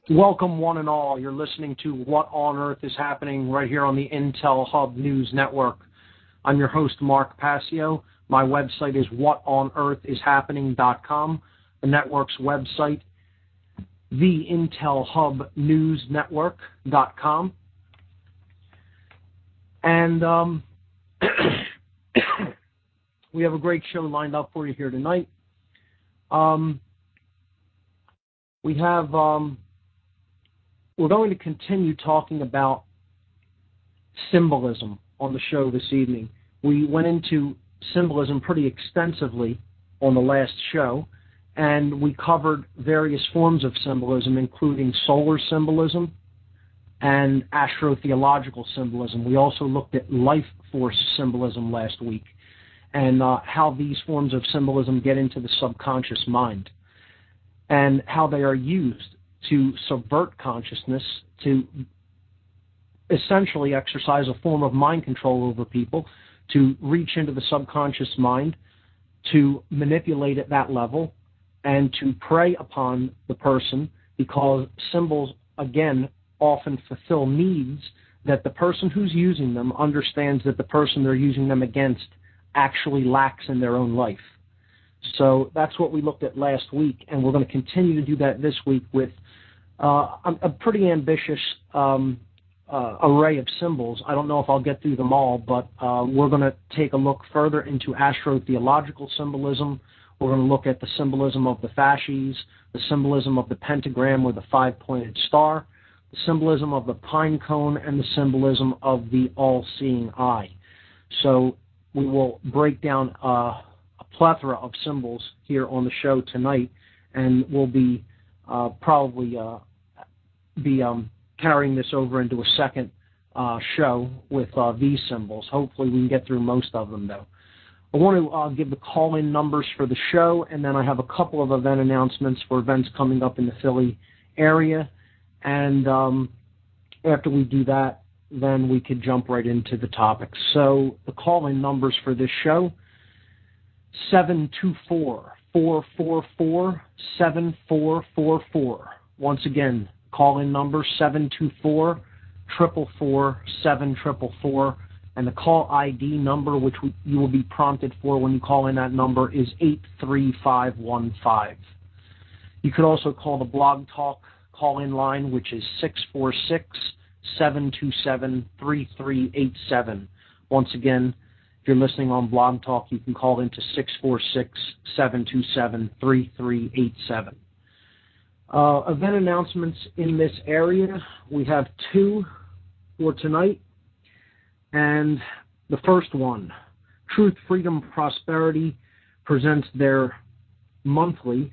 Welcome, one and all. You're listening to What on Earth is Happening right here on the Intel Hub News Network. I'm your host, Mark Passio. My website is whatonearthishappening.com. The network's website, theintelhubnewsnetwork.com. And we have a great show lined up for you here tonight. We're going to continue talking about symbolism on the show this evening. We went into symbolism pretty extensively on the last show, and we covered various forms of symbolism, including solar symbolism and astro-theological symbolism. We also looked at life force symbolism last week and how these forms of symbolism get into the subconscious mind and how they are used to subvert consciousness, to essentially exercise a form of mind control over people, to reach into the subconscious mind, to manipulate at that level, and to prey upon the person, because symbols, again, often fulfill needs that the person who's using them understands that the person they're using them against actually lacks in their own life. So that's what we looked at last week, and we're going to continue to do that this week with a pretty ambitious array of symbols. I don't know if I'll get through them all, but we're going to take a look further into astro-theological symbolism. We're going to look at the symbolism of the Fasces, the symbolism of the Pentagram or the five-pointed star, the symbolism of the pine cone, and the symbolism of the all-seeing eye. So we will break down a plethora of symbols here on the show tonight, and we'll be probably carrying this over into a second show with these symbols. Hopefully we can get through most of them, though. I want to give the call-in numbers for the show, and then I have a couple of event announcements for events coming up in the Philly area. And after we do that, then we could jump right into the topics. So the call-in numbers for this show, 724-444-7444. Once again, call-in number 724-444-7444. And the call ID number, which you will be prompted for when you call in that number, is 83515. You could also call the Blog Talk call-in line, which is 646-727-3387. Once again, if you're listening on Blog Talk, you can call into 646-727-3387. Event announcements in this area. We have two for tonight. And the first one, Truth, Freedom, Prosperity, presents their monthly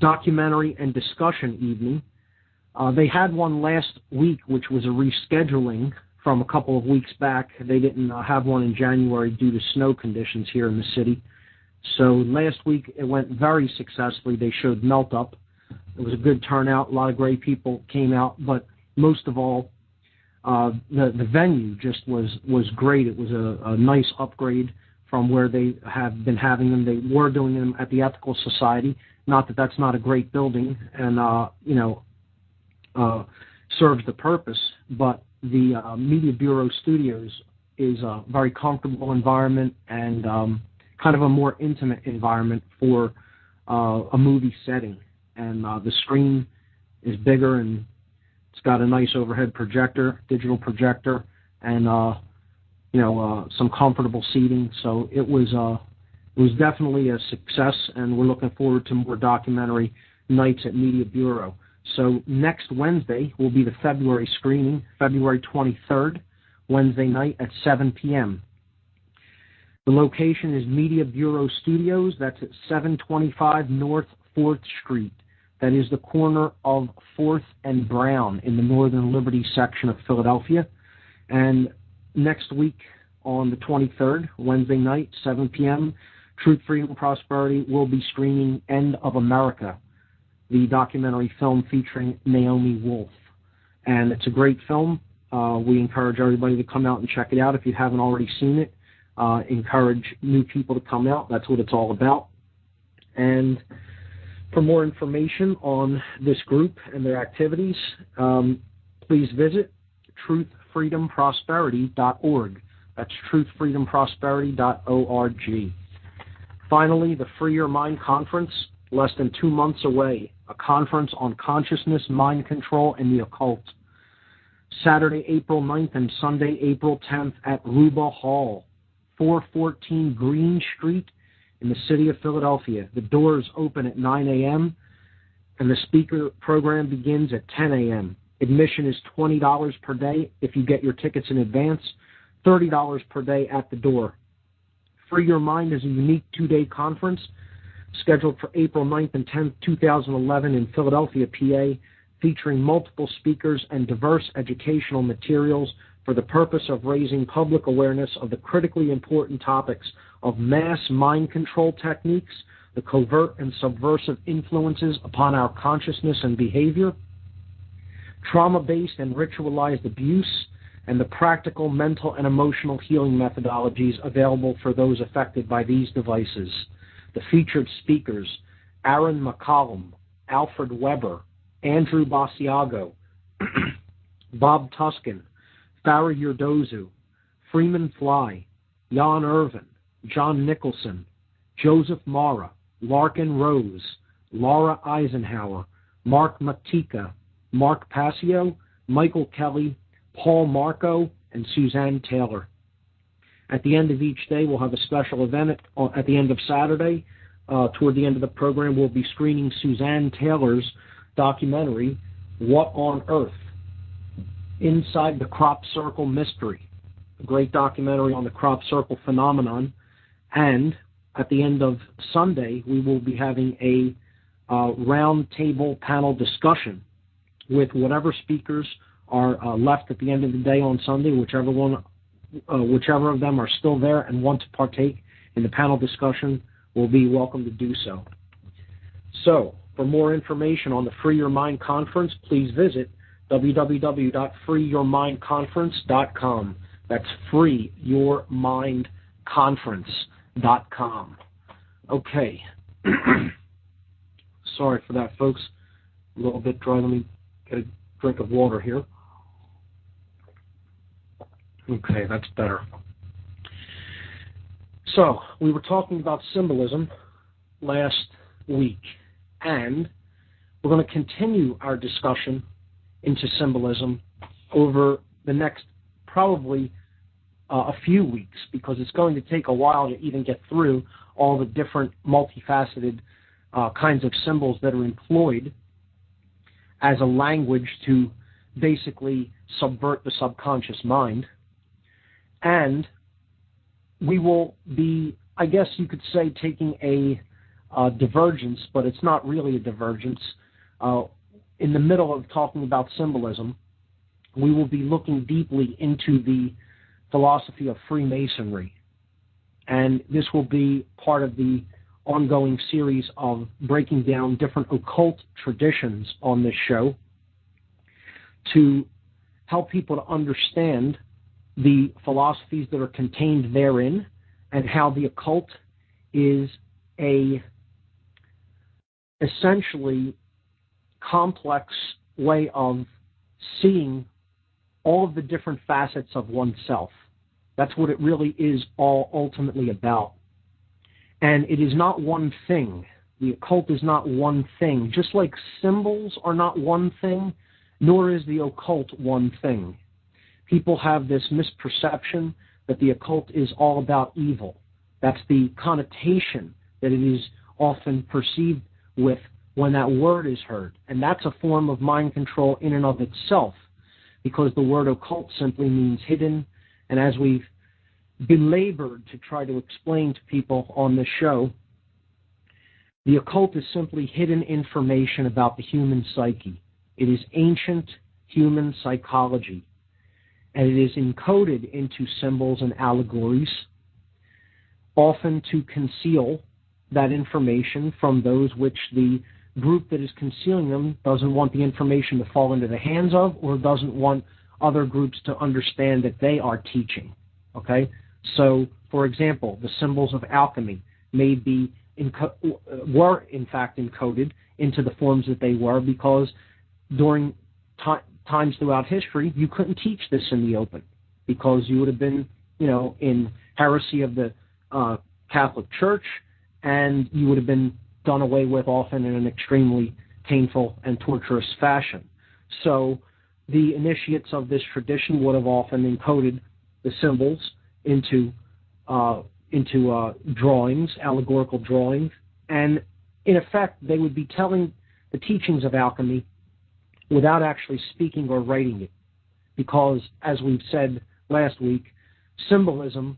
documentary and discussion evening. They had one last week, which was a rescheduling from a couple of weeks back. They didn't have one in January due to snow conditions here in the city. So last week it went very successfully. They showed Melt Up. It was a good turnout. A lot of great people came out, but most of all, the venue just was great. It was a nice upgrade from where they have been having them. They were doing them at the Ethical Society. Not that that's not a great building and serves the purpose, but the Media Bureau Studios is a very comfortable environment and kind of a more intimate environment for a movie setting. And the screen is bigger, and it's got a nice overhead projector, digital projector, and some comfortable seating. So it was definitely a success, and we're looking forward to more documentary nights at Media Bureau. So next Wednesday will be the February screening, February 23rd, Wednesday night at 7 p.m. The location is Media Bureau Studios. That's at 725 North 4th Street. That is the corner of 4th and Brown in the Northern Liberty section of Philadelphia. And next week on the 23rd, Wednesday night, 7 p.m., Truth, Freedom, Prosperity will be screening End of America, the documentary film featuring Naomi Wolf. And it's a great film. We encourage everybody to come out and check it out if you haven't already seen it. Encourage new people to come out. That's what it's all about. And For more information on this group and their activities, please visit truthfreedomprosperity.org. That's truthfreedomprosperity.org. Finally, the Free Your Mind Conference, less than 2 months away, a conference on consciousness, mind control, and the occult. Saturday, April 9th and Sunday, April 10th at Ruba Hall, 414 Green Street in the city of Philadelphia. The doors open at 9 a.m. and the speaker program begins at 10 a.m. Admission is $20 per day if you get your tickets in advance, $30 per day at the door. Free Your Mind is a unique 2-day conference scheduled for April 9th and 10th, 2011 in Philadelphia, PA, featuring multiple speakers and diverse educational materials for the purpose of raising public awareness of the critically important topics of mass mind control techniques, the covert and subversive influences upon our consciousness and behavior, trauma-based and ritualized abuse, and the practical mental and emotional healing methodologies available for those affected by these devices. The featured speakers, Aaron McCollum, Alfred Weber, Andrew Basiago, Bob Tuskin, Farah Yurdozu, Freeman Fly, Jan Irvin, John Nicholson, Joseph Mara, Larkin Rose, Laura Eisenhower, Mark Matika, Mark Passio, Michael Kelly, Paul Marco, and Suzanne Taylor. At the end of each day, we'll have a special event at the end of Saturday. Toward the end of the program, we'll be screening Suzanne Taylor's documentary, What on Earth? Inside the Crop Circle Mystery, a great documentary on the crop circle phenomenon. And at the end of Sunday, we will be having a round table panel discussion with whatever speakers are left at the end of the day on Sunday, whichever of them are still there and want to partake in the panel discussion will be welcome to do so. So, for more information on the Free Your Mind Conference, please visit www.freeyourmindconference.com. That's freeyourmindconference.com. Okay. Sorry for that, folks. A little bit dry. Let me get a drink of water here. Okay, that's better. So, we were talking about symbolism last week, and we're going to continue our discussion into symbolism over the next probably a few weeks, because it's going to take a while to even get through all the different multifaceted kinds of symbols that are employed as a language to basically subvert the subconscious mind. And we will be, I guess you could say, taking a divergence, but it's not really a divergence. In the middle of talking about symbolism, we will be looking deeply into the philosophy of Freemasonry. And this will be part of the ongoing series of breaking down different occult traditions on this show to help people to understand the philosophies that are contained therein and how the occult is a essentially complex way of seeing all of the different facets of oneself. That's what it really is all ultimately about. And it is not one thing. The occult is not one thing. Just like symbols are not one thing, nor is the occult one thing. People have this misperception that the occult is all about evil. That's the connotation that it is often perceived with when that word is heard. And that's a form of mind control in and of itself, because the word occult simply means hidden. And as we've belabored to try to explain to people on this show, the occult is simply hidden information about the human psyche. It is ancient human psychology, and it is encoded into symbols and allegories, often to conceal that information from those which the group that is concealing them doesn't want the information to fall into the hands of, or doesn't want other groups to understand that they are teaching. Okay? So, for example, the symbols of alchemy may be were in fact encoded into the forms that they were, because during times throughout history, you couldn't teach this in the open, because you would have been, in heresy of the Catholic Church, and you would have been done away with often in an extremely painful and torturous fashion. So the initiates of this tradition would have often encoded the symbols into drawings, allegorical drawings, and in effect they would be telling the teachings of alchemy without actually speaking or writing it, because, as we've said last week, symbolism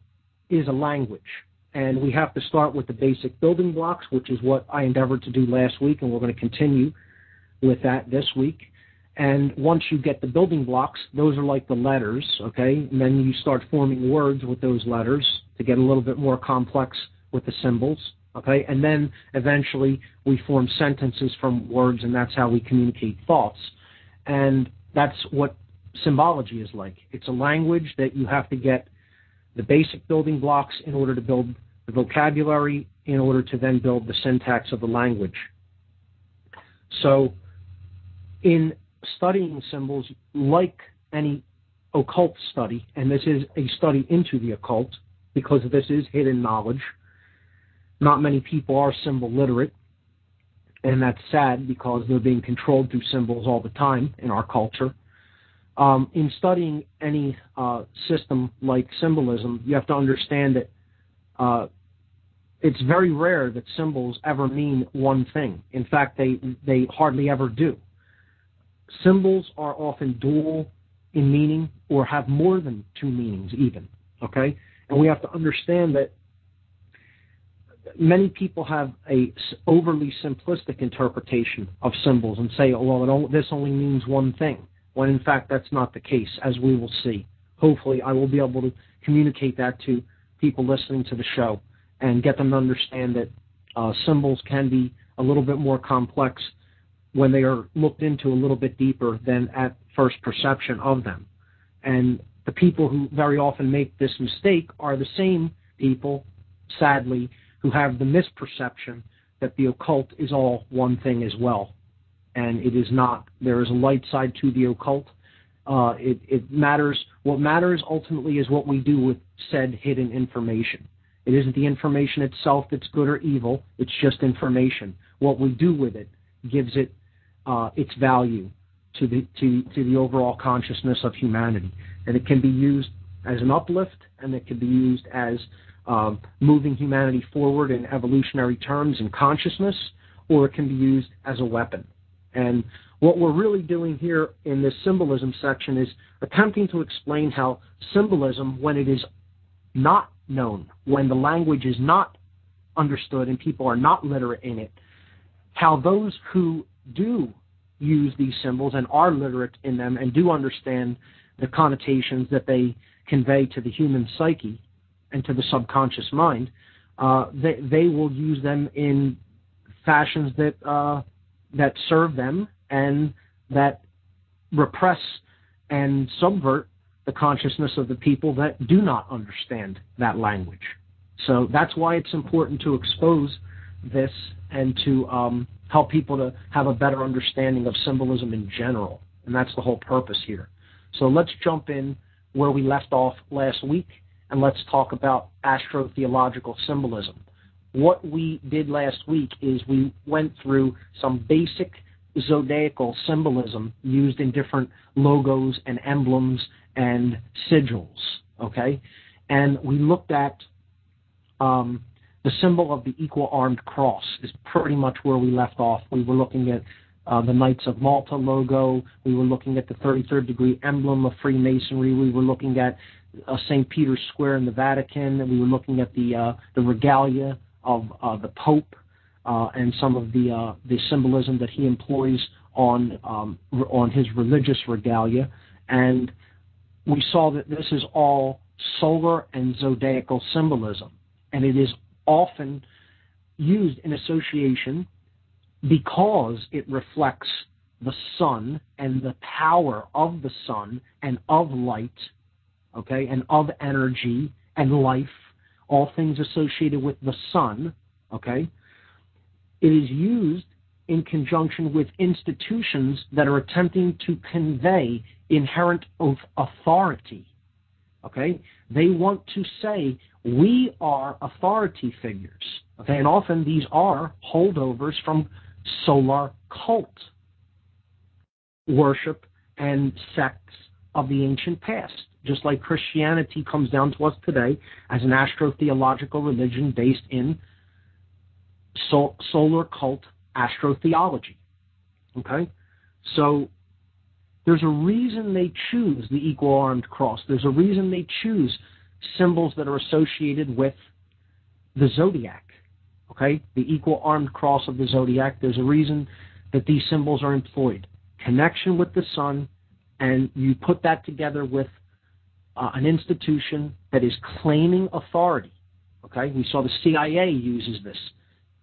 is a language, and we have to start with the basic building blocks, which is what I endeavored to do last week, and we're going to continue with that this week. And once you get the building blocks, those are like the letters, okay? And then you start forming words with those letters to get a little bit more complex with the symbols, okay? And then eventually we form sentences from words, and that's how we communicate thoughts. And that's what symbology is like. It's a language that you have to get the basic building blocks in order to build the vocabulary, in order to then build the syntax of the language. So in studying symbols, like any occult study, and this is a study into the occult, because this is hidden knowledge, not many people are symbol literate, and that's sad because they're being controlled through symbols all the time in our culture. In studying any system like symbolism, you have to understand that it's very rare that symbols ever mean one thing. In fact, they hardly ever do. Symbols are often dual in meaning, or have more than two meanings even, okay? And we have to understand that many people have a overly simplistic interpretation of symbols and say, well, this only means one thing, when in fact that's not the case, as we will see. Hopefully I will be able to communicate that to people listening to the show and get them to understand that symbols can be a little bit more complex when they are looked into a little bit deeper than at first perception of them. And the people who very often make this mistake are the same people, sadly, who have the misperception that the occult is all one thing as well. And it is not. There is a light side to the occult. It matters. What matters ultimately is what we do with said hidden information. It isn't the information itself that's good or evil. It's just information. What we do with it gives it its value to the overall consciousness of humanity. And it can be used as an uplift, and it can be used as moving humanity forward in evolutionary terms in consciousness, or it can be used as a weapon. And what we're really doing here in this symbolism section is attempting to explain how symbolism, when it is not known, when the language is not understood and people are not literate in it, how those who do use these symbols and are literate in them and do understand the connotations that they convey to the human psyche and to the subconscious mind, they will use them in fashions that serve them and that repress and subvert the consciousness of the people that do not understand that language. So that's why it's important to expose this and to help people to have a better understanding of symbolism in general. And that's the whole purpose here. So let's jump in where we left off last week, and let's talk about astro-theological symbolism. What we did last week is we went through some basic zodiacal symbolism used in different logos and emblems and sigils, okay? And we looked at the symbol of the equal-armed cross is pretty much where we left off. We were looking at the Knights of Malta logo. We were looking at the 33rd degree emblem of Freemasonry. We were looking at St. Peter's Square in the Vatican. And we were looking at the regalia of the Pope and some of the symbolism that he employs on his religious regalia. And we saw that this is all solar and zodiacal symbolism, and it is often used in association because it reflects the sun and the power of the sun and of light, okay, and of energy and life, all things associated with the sun, okay? It is used in conjunction with institutions that are attempting to convey inherent authority. Okay? They want to say, we are authority figures. Okay? And often these are holdovers from solar cult worship and sects of the ancient past. Just like Christianity comes down to us today as an astro-theological religion based in solar cult astro-theology. Okay? So there's a reason they choose the equal armed cross. There's a reason they choose symbols that are associated with the zodiac. Okay? The equal armed cross of the zodiac. There's a reason that these symbols are employed. Connection with the sun, and you put that together with an institution that is claiming authority. Okay? We saw the CIA uses this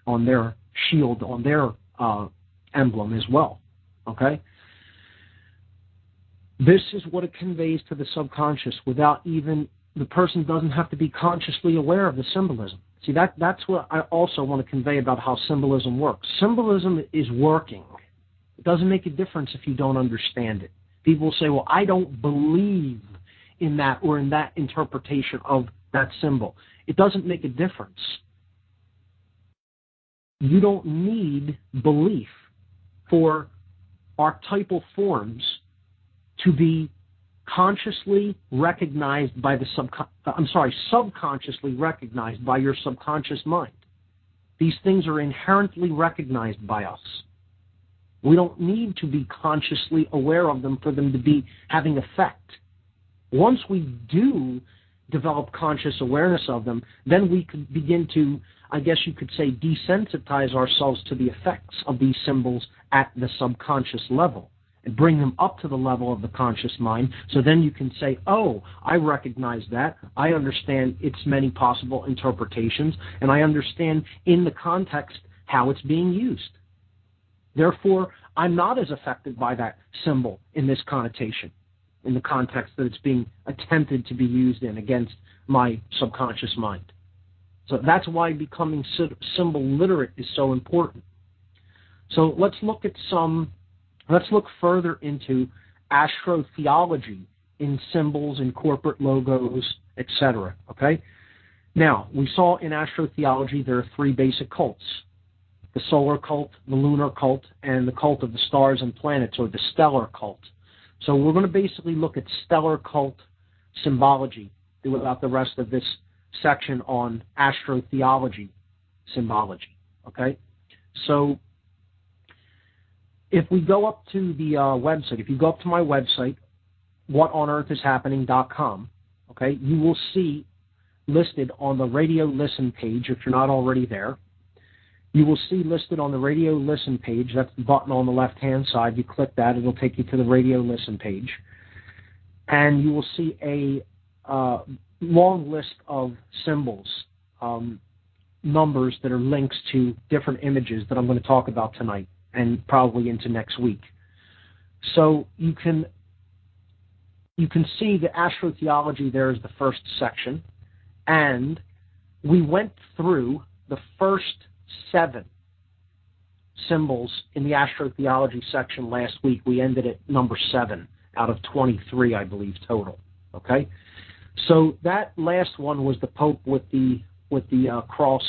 on their shield, on their emblem as well. Okay? This is what it conveys to the subconscious without even, the person doesn't have to be consciously aware of the symbolism. See, that's what I also want to convey about how symbolism works. Symbolism is working. It doesn't make a difference if you don't understand it. People say, well, I don't believe in that or in that interpretation of that symbol. It doesn't make a difference. You don't need belief for archetypal forms to be consciously recognized by the subconsciously recognized by your subconscious mind. These things are inherently recognized by us. We don't need to be consciously aware of them for them to be having effect. Once we do develop conscious awareness of them, then we could begin to, I guess you could say, desensitize ourselves to the effects of these symbols at the subconscious level and bring them up to the level of the conscious mind. So then you can say, oh, I recognize that. I understand its many possible interpretations, and I understand in the context how it's being used. Therefore, I'm not as affected by that symbol in this connotation, in the context that it's being attempted to be used in against my subconscious mind. So that's why becoming symbol literate is so important. So let's look further into astro-theology in symbols, in corporate logos, etc. Okay? Now, we saw in astro-theology there are three basic cults: the solar cult, the lunar cult, and the cult of the stars and planets, or the stellar cult. So we're going to basically look at stellar cult symbology throughout the rest of this section on astro-theology symbology. Okay? So if we go up to the website, if you go up to my website, whatonearthishappening.com, okay, you will see listed on the radio listen page, if you're not already there, you will see listed on the radio listen page, that's the button on the left-hand side. You click that, it'll take you to the radio listen page. And you will see a long list of symbols, numbers that are links to different images that I'm going to talk about tonight and probably into next week. So you can see the astro-theology there is the first section, and we went through the first 7 symbols in the astro-theology section last week. We ended at number 7 out of 23, I believe, total. Okay? So that last one was the Pope with the cross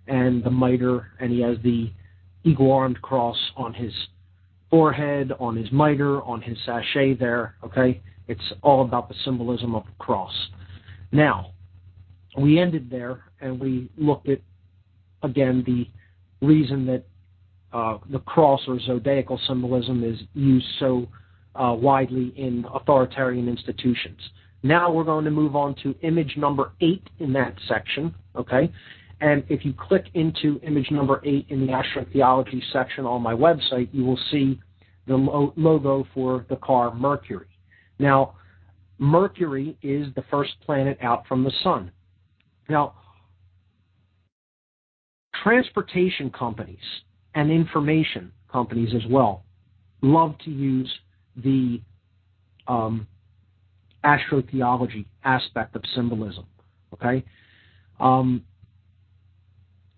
and the mitre, and he has the eagle-armed cross on his forehead, on his mitre, on his sachet there. Okay? It's all about the symbolism of the cross. Now, we ended there, and we looked at, again, the reason that the cross or zodiacal symbolism is used so widely in authoritarian institutions. Now we're going to move on to image number 8 in that section, okay? And if you click into image number 8 in the astro-theology section on my website, you will see the logo for the car Mercury. Now, Mercury is the first planet out from the sun. Now, transportation companies and information companies as well love to use the astro-theology aspect of symbolism. Okay,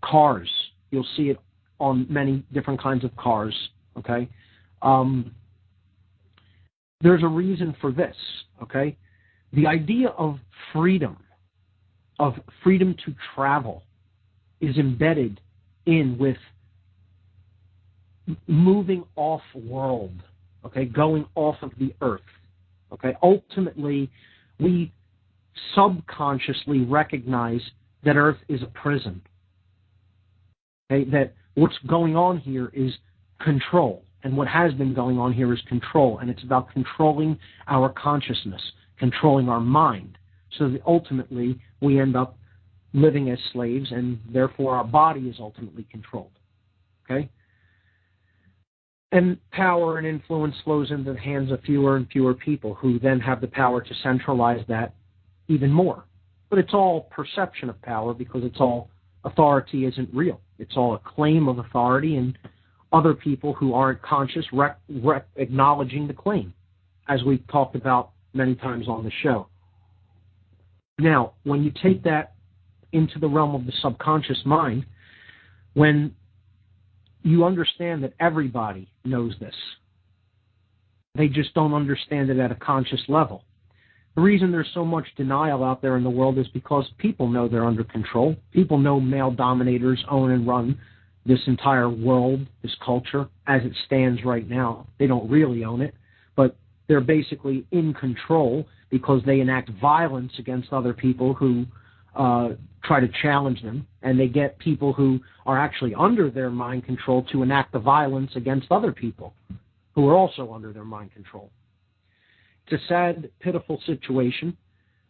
cars, you'll see it on many different kinds of cars, okay? There's a reason for this, okay? The idea of freedom to travel, is embedded in with moving off world, okay, going off of the earth, okay? Ultimately, we subconsciously recognize that earth is a prison, okay? That what's going on here is control, and what has been going on here is control, and it's about controlling our consciousness, controlling our mind, so that ultimately we end up living as slaves, and therefore our body is ultimately controlled, okay? And power and influence flows into the hands of fewer and fewer people who then have the power to centralize that even more. But it's all perception of power because it's all authority isn't real. It's all a claim of authority and other people who aren't conscious acknowledging the claim, as we've talked about many times on the show. Now, when you take that into the realm of the subconscious mind, when you understand that everybody knows this, they just don't understand it at a conscious level. The reason there's so much denial out there in the world is because people know they're under control. People know male dominators own and run this entire world, this culture, as it stands right now. They don't really own it, but they're basically in control because they enact violence against other people who try to challenge them, and they get people who are actually under their mind control to enact the violence against other people who are also under their mind control. It's a sad, pitiful situation,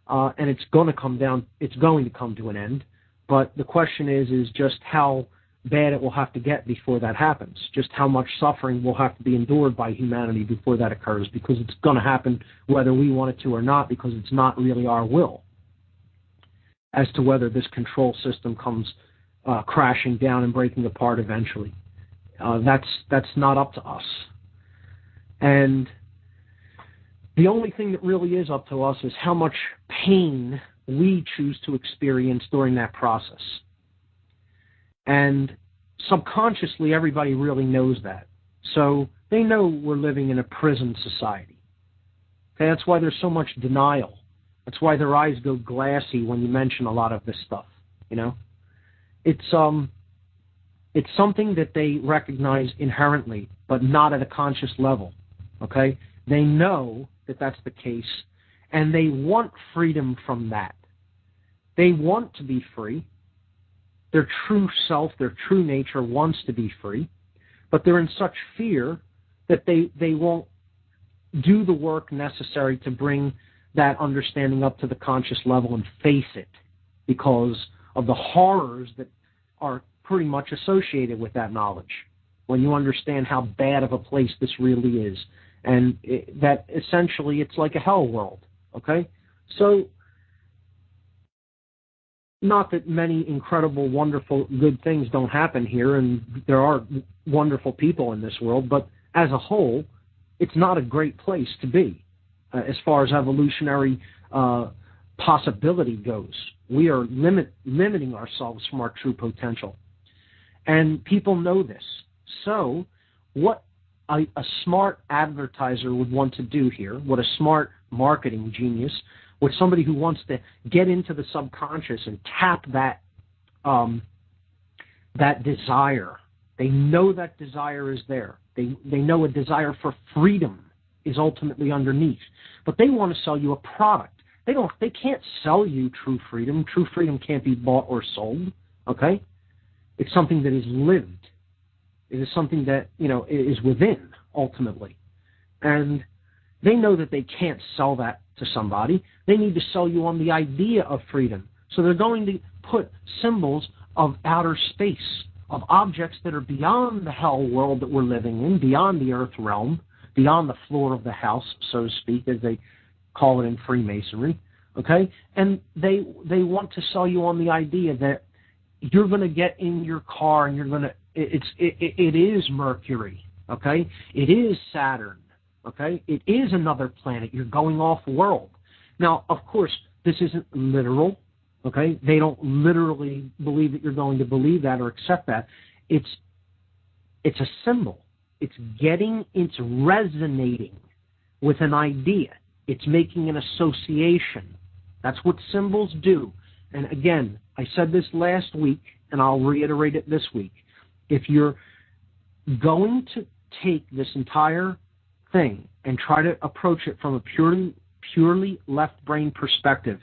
and it's going to come to an end, but the question is just how bad it will have to get before that happens, just how much suffering will have to be endured by humanity before that occurs, because it's going to happen whether we want it to or not, because it's not really our will as to whether this control system comes crashing down and breaking apart eventually. That's not up to us. And the only thing that really is up to us is how much pain we choose to experience during that process. And subconsciously, everybody really knows that. So they know we're living in a prison society. Okay, that's why there's so much denial. That's why their eyes go glassy when you mention a lot of this stuff, you know? It's something that they recognize inherently, but not at a conscious level, okay? They know that that's the case, and they want freedom from that. They want to be free. Their true self, their true nature wants to be free, but they're in such fear that they won't do the work necessary to bring that understanding up to the conscious level and face it because of the horrors that are pretty much associated with that knowledge. When you understand how bad of a place this really is, and that essentially it's like a hell world, okay? So, not that many incredible, wonderful, good things don't happen here, and there are wonderful people in this world, but as a whole, it's not a great place to be. As far as evolutionary possibility goes, we are limiting ourselves from our true potential. And people know this. So what a smart advertiser would want to do here, what a smart marketing genius, what somebody who wants to get into the subconscious and tap that desire. They know that desire is there. They know a desire for freedom is ultimately underneath. But they want to sell you a product. They can't sell you true freedom. True freedom can't be bought or sold. Okay? It's something that is lived. It is something that, is within, ultimately. And they know that they can't sell that to somebody. They need to sell you on the idea of freedom. So they're going to put symbols of outer space, of objects that are beyond the hell world that we're living in, beyond the earth realm, beyond the floor of the house, so to speak, as they call it in Freemasonry, okay? And they want to sell you on the idea that you're going to get in your car and you're going to, it is Mercury, okay? It is Saturn, okay? It is another planet. You're going off world. Now, of course, this isn't literal, okay? They don't literally believe that you're going to believe that or accept that. It's It's a symbol. It's resonating with an idea. It's making an association. That's what symbols do. And again, I said this last week, and I'll reiterate it this week. If you're going to take this entire thing and try to approach it from a purely left brain perspective,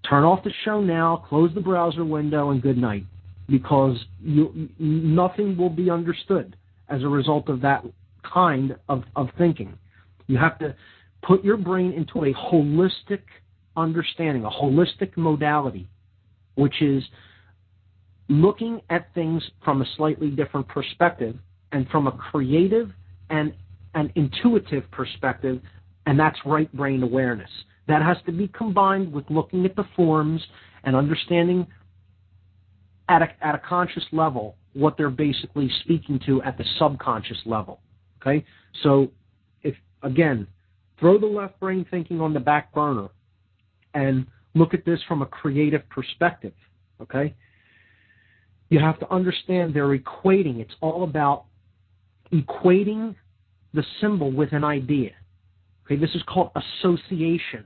turn off the show now, close the browser window, and good night, because nothing will be understood as a result of that kind of thinking. You have to put your brain into a holistic understanding, a holistic modality, which is looking at things from a slightly different perspective and from a creative and an intuitive perspective, and that's right brain awareness. That has to be combined with looking at the forms and understanding at a conscious level what they're basically speaking to at the subconscious level. Okay? So, again, throw the left brain thinking on the back burner and look at this from a creative perspective. Okay? You have to understand they're equating. It's all about equating the symbol with an idea. Okay? This is called association.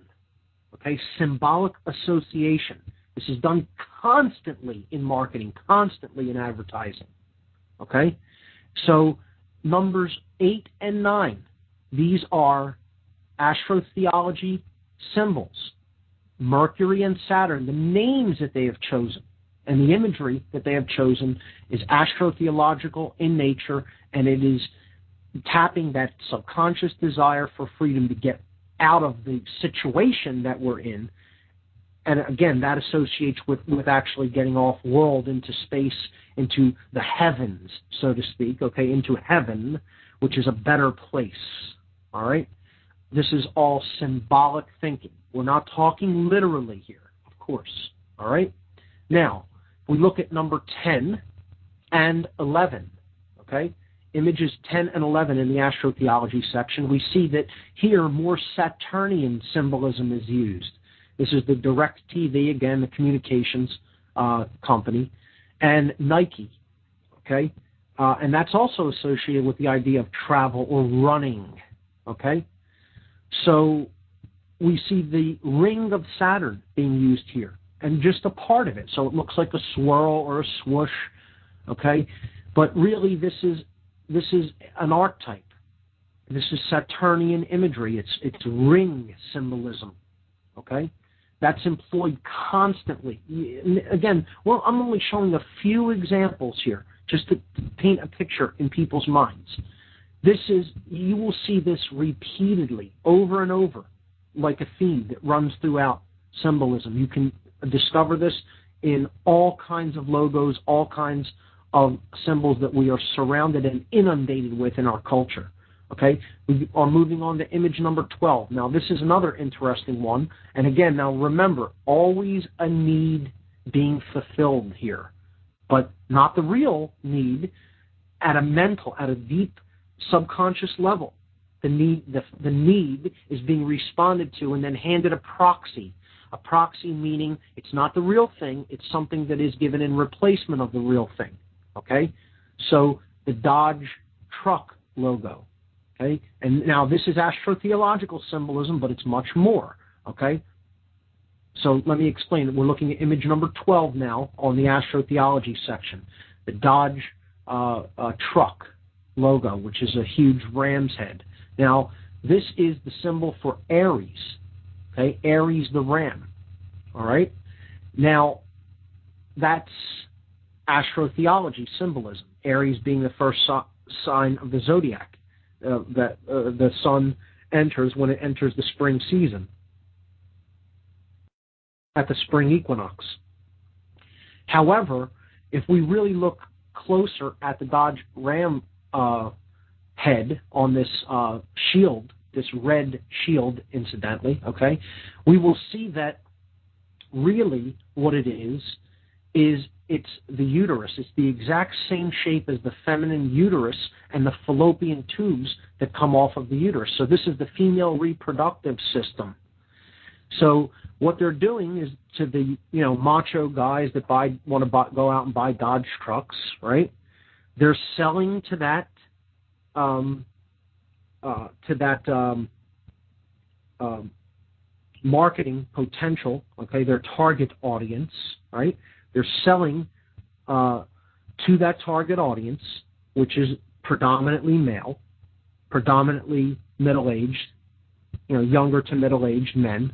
Okay? Symbolic association. This is done constantly in marketing, constantly in advertising. Okay? So numbers 8 and 9, these are Astro-Theology symbols. Mercury and Saturn, the names that they have chosen and the imagery that they have chosen is astro-theological in nature, and it is tapping that subconscious desire for freedom to get out of the situation that we're in. And again, that associates with actually getting off world into space, into the heavens, so to speak, okay, into heaven, which is a better place, all right? This is all symbolic thinking. We're not talking literally here, of course, all right? Now, we look at number 10 and 11, okay? Images 10 and 11 in the Astro-Theology section, we see that here more Saturnian symbolism is used. This is the DirecTV, again, the communications company, and Nike, okay? And that's also associated with the idea of travel or running, okay? So we see the ring of Saturn being used here, and just a part of it. So it looks like a swirl or a swoosh, okay? But really this is an archetype. This is Saturnian imagery. It's ring symbolism, okay? That's employed constantly. Again, well, I'm only showing a few examples here just to paint a picture in people's minds. You will see this repeatedly, over and over, like a theme that runs throughout symbolism. You can discover this in all kinds of logos, all kinds of symbols that we are surrounded and inundated with in our culture. Okay, we are moving on to image number 12. Now, this is another interesting one. And again, now remember, always a need being fulfilled here, but not the real need at a deep subconscious level. The need is being responded to and then handed a proxy. A proxy meaning it's not the real thing, it's something that is given in replacement of the real thing. Okay, so the Dodge truck logo. Okay? And now this is astro-theological symbolism, but it's much more. Okay? So let me explain. We're looking at image number 12 now on the Astro-Theology section. The Dodge truck logo, which is a huge ram's head. Now, this is the symbol for Aries. Okay? Aries the ram. All right? Now, that's Astro-Theology symbolism. Aries being the first sign of the zodiac. That the sun enters when it enters the spring season, at the spring equinox. However, if we really look closer at the Dodge Ram head on this shield, this red shield, incidentally, okay, we will see that really what it is it's the uterus. It's the exact same shape as the feminine uterus and the fallopian tubes that come off of the uterus. So this is the female reproductive system. So what they're doing is to the macho guys that want to go out and buy Dodge trucks, right? They're selling to that marketing potential, okay, their target audience, right? They're selling to that target audience, which is predominantly male, predominantly middle-aged, younger to middle-aged men.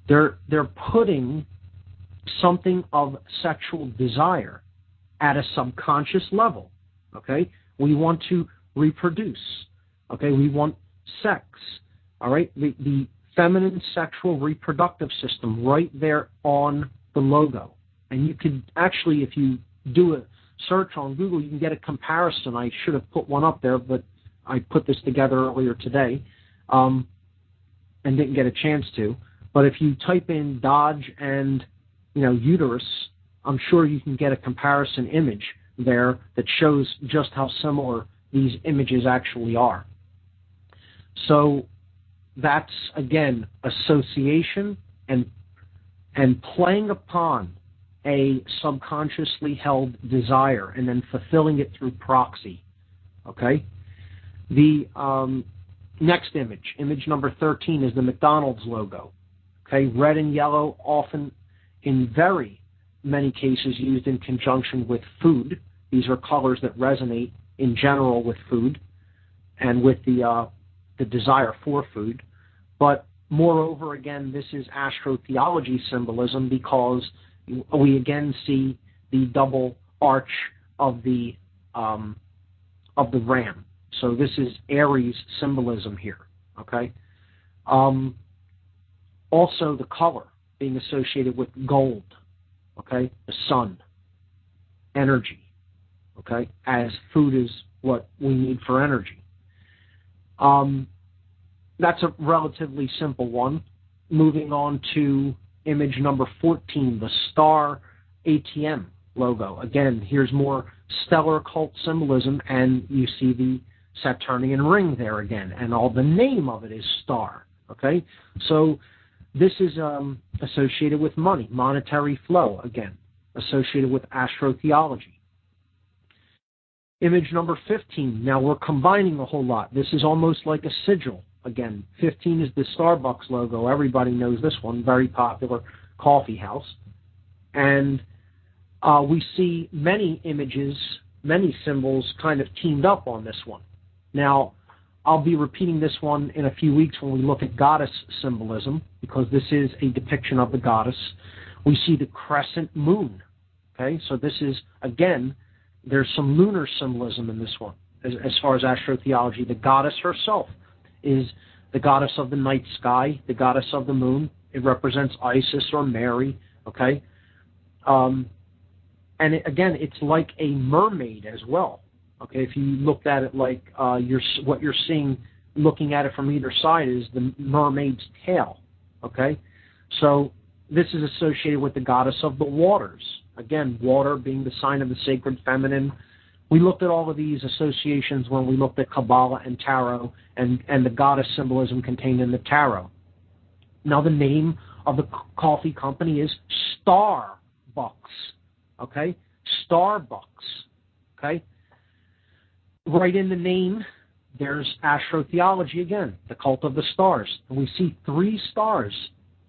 They're putting something of sexual desire at a subconscious level, okay? We want to reproduce, okay? We want sex, all right? The feminine sexual reproductive system right there on the logo. And you could actually, if you do a search on Google, you can get a comparison. I should have put one up there, but I put this together earlier today and didn't get a chance to. But if you type in Dodge and, uterus, I'm sure you can get a comparison image there that shows just how similar these images actually are. So that's, again, association and playing upon a subconsciously held desire and then fulfilling it through proxy, okay? The next image number 13, is the McDonald's logo, okay? Red and yellow, often in very many cases used in conjunction with food. These are colors that resonate in general with food and with the desire for food. But moreover, again, this is Astro-Theology symbolism because we again see the double arch of the ram. So this is Aries symbolism here, okay? Also the color being associated with gold, okay? The sun, energy, okay? As food is what we need for energy. That's a relatively simple one. Moving on to image number 14, the star ATM logo. Again, here's more stellar cult symbolism, and you see the Saturnian ring there again, and all the name of it is star, okay? So this is associated with money, monetary flow, again, associated with Astro-Theology. Image number 15, now we're combining a whole lot. This is almost like a sigil. Again, 15 is the Starbucks logo. Everybody knows this one, very popular coffee house. And we see many images, many symbols kind of teamed up on this one. Now, I'll be repeating this one in a few weeks when we look at goddess symbolism, because this is a depiction of the goddess. We see the crescent moon, okay? So this is, again, there's some lunar symbolism in this one. As far as Astro-Theology, the goddess herself is the goddess of the night sky, the goddess of the moon. It represents Isis or Mary, okay? And again, it's like a mermaid as well, okay? If you looked at it like what you're seeing, looking at it from either side, is the mermaid's tail, okay? So this is associated with the goddess of the waters. Again, water being the sign of the sacred feminine. We looked at all of these associations when we looked at Kabbalah and Tarot and the goddess symbolism contained in the Tarot. Now, the name of the coffee company is Starbucks, okay? Starbucks, okay? Right in the name, there's Astro-Theology again, the cult of the stars. And we see 3 stars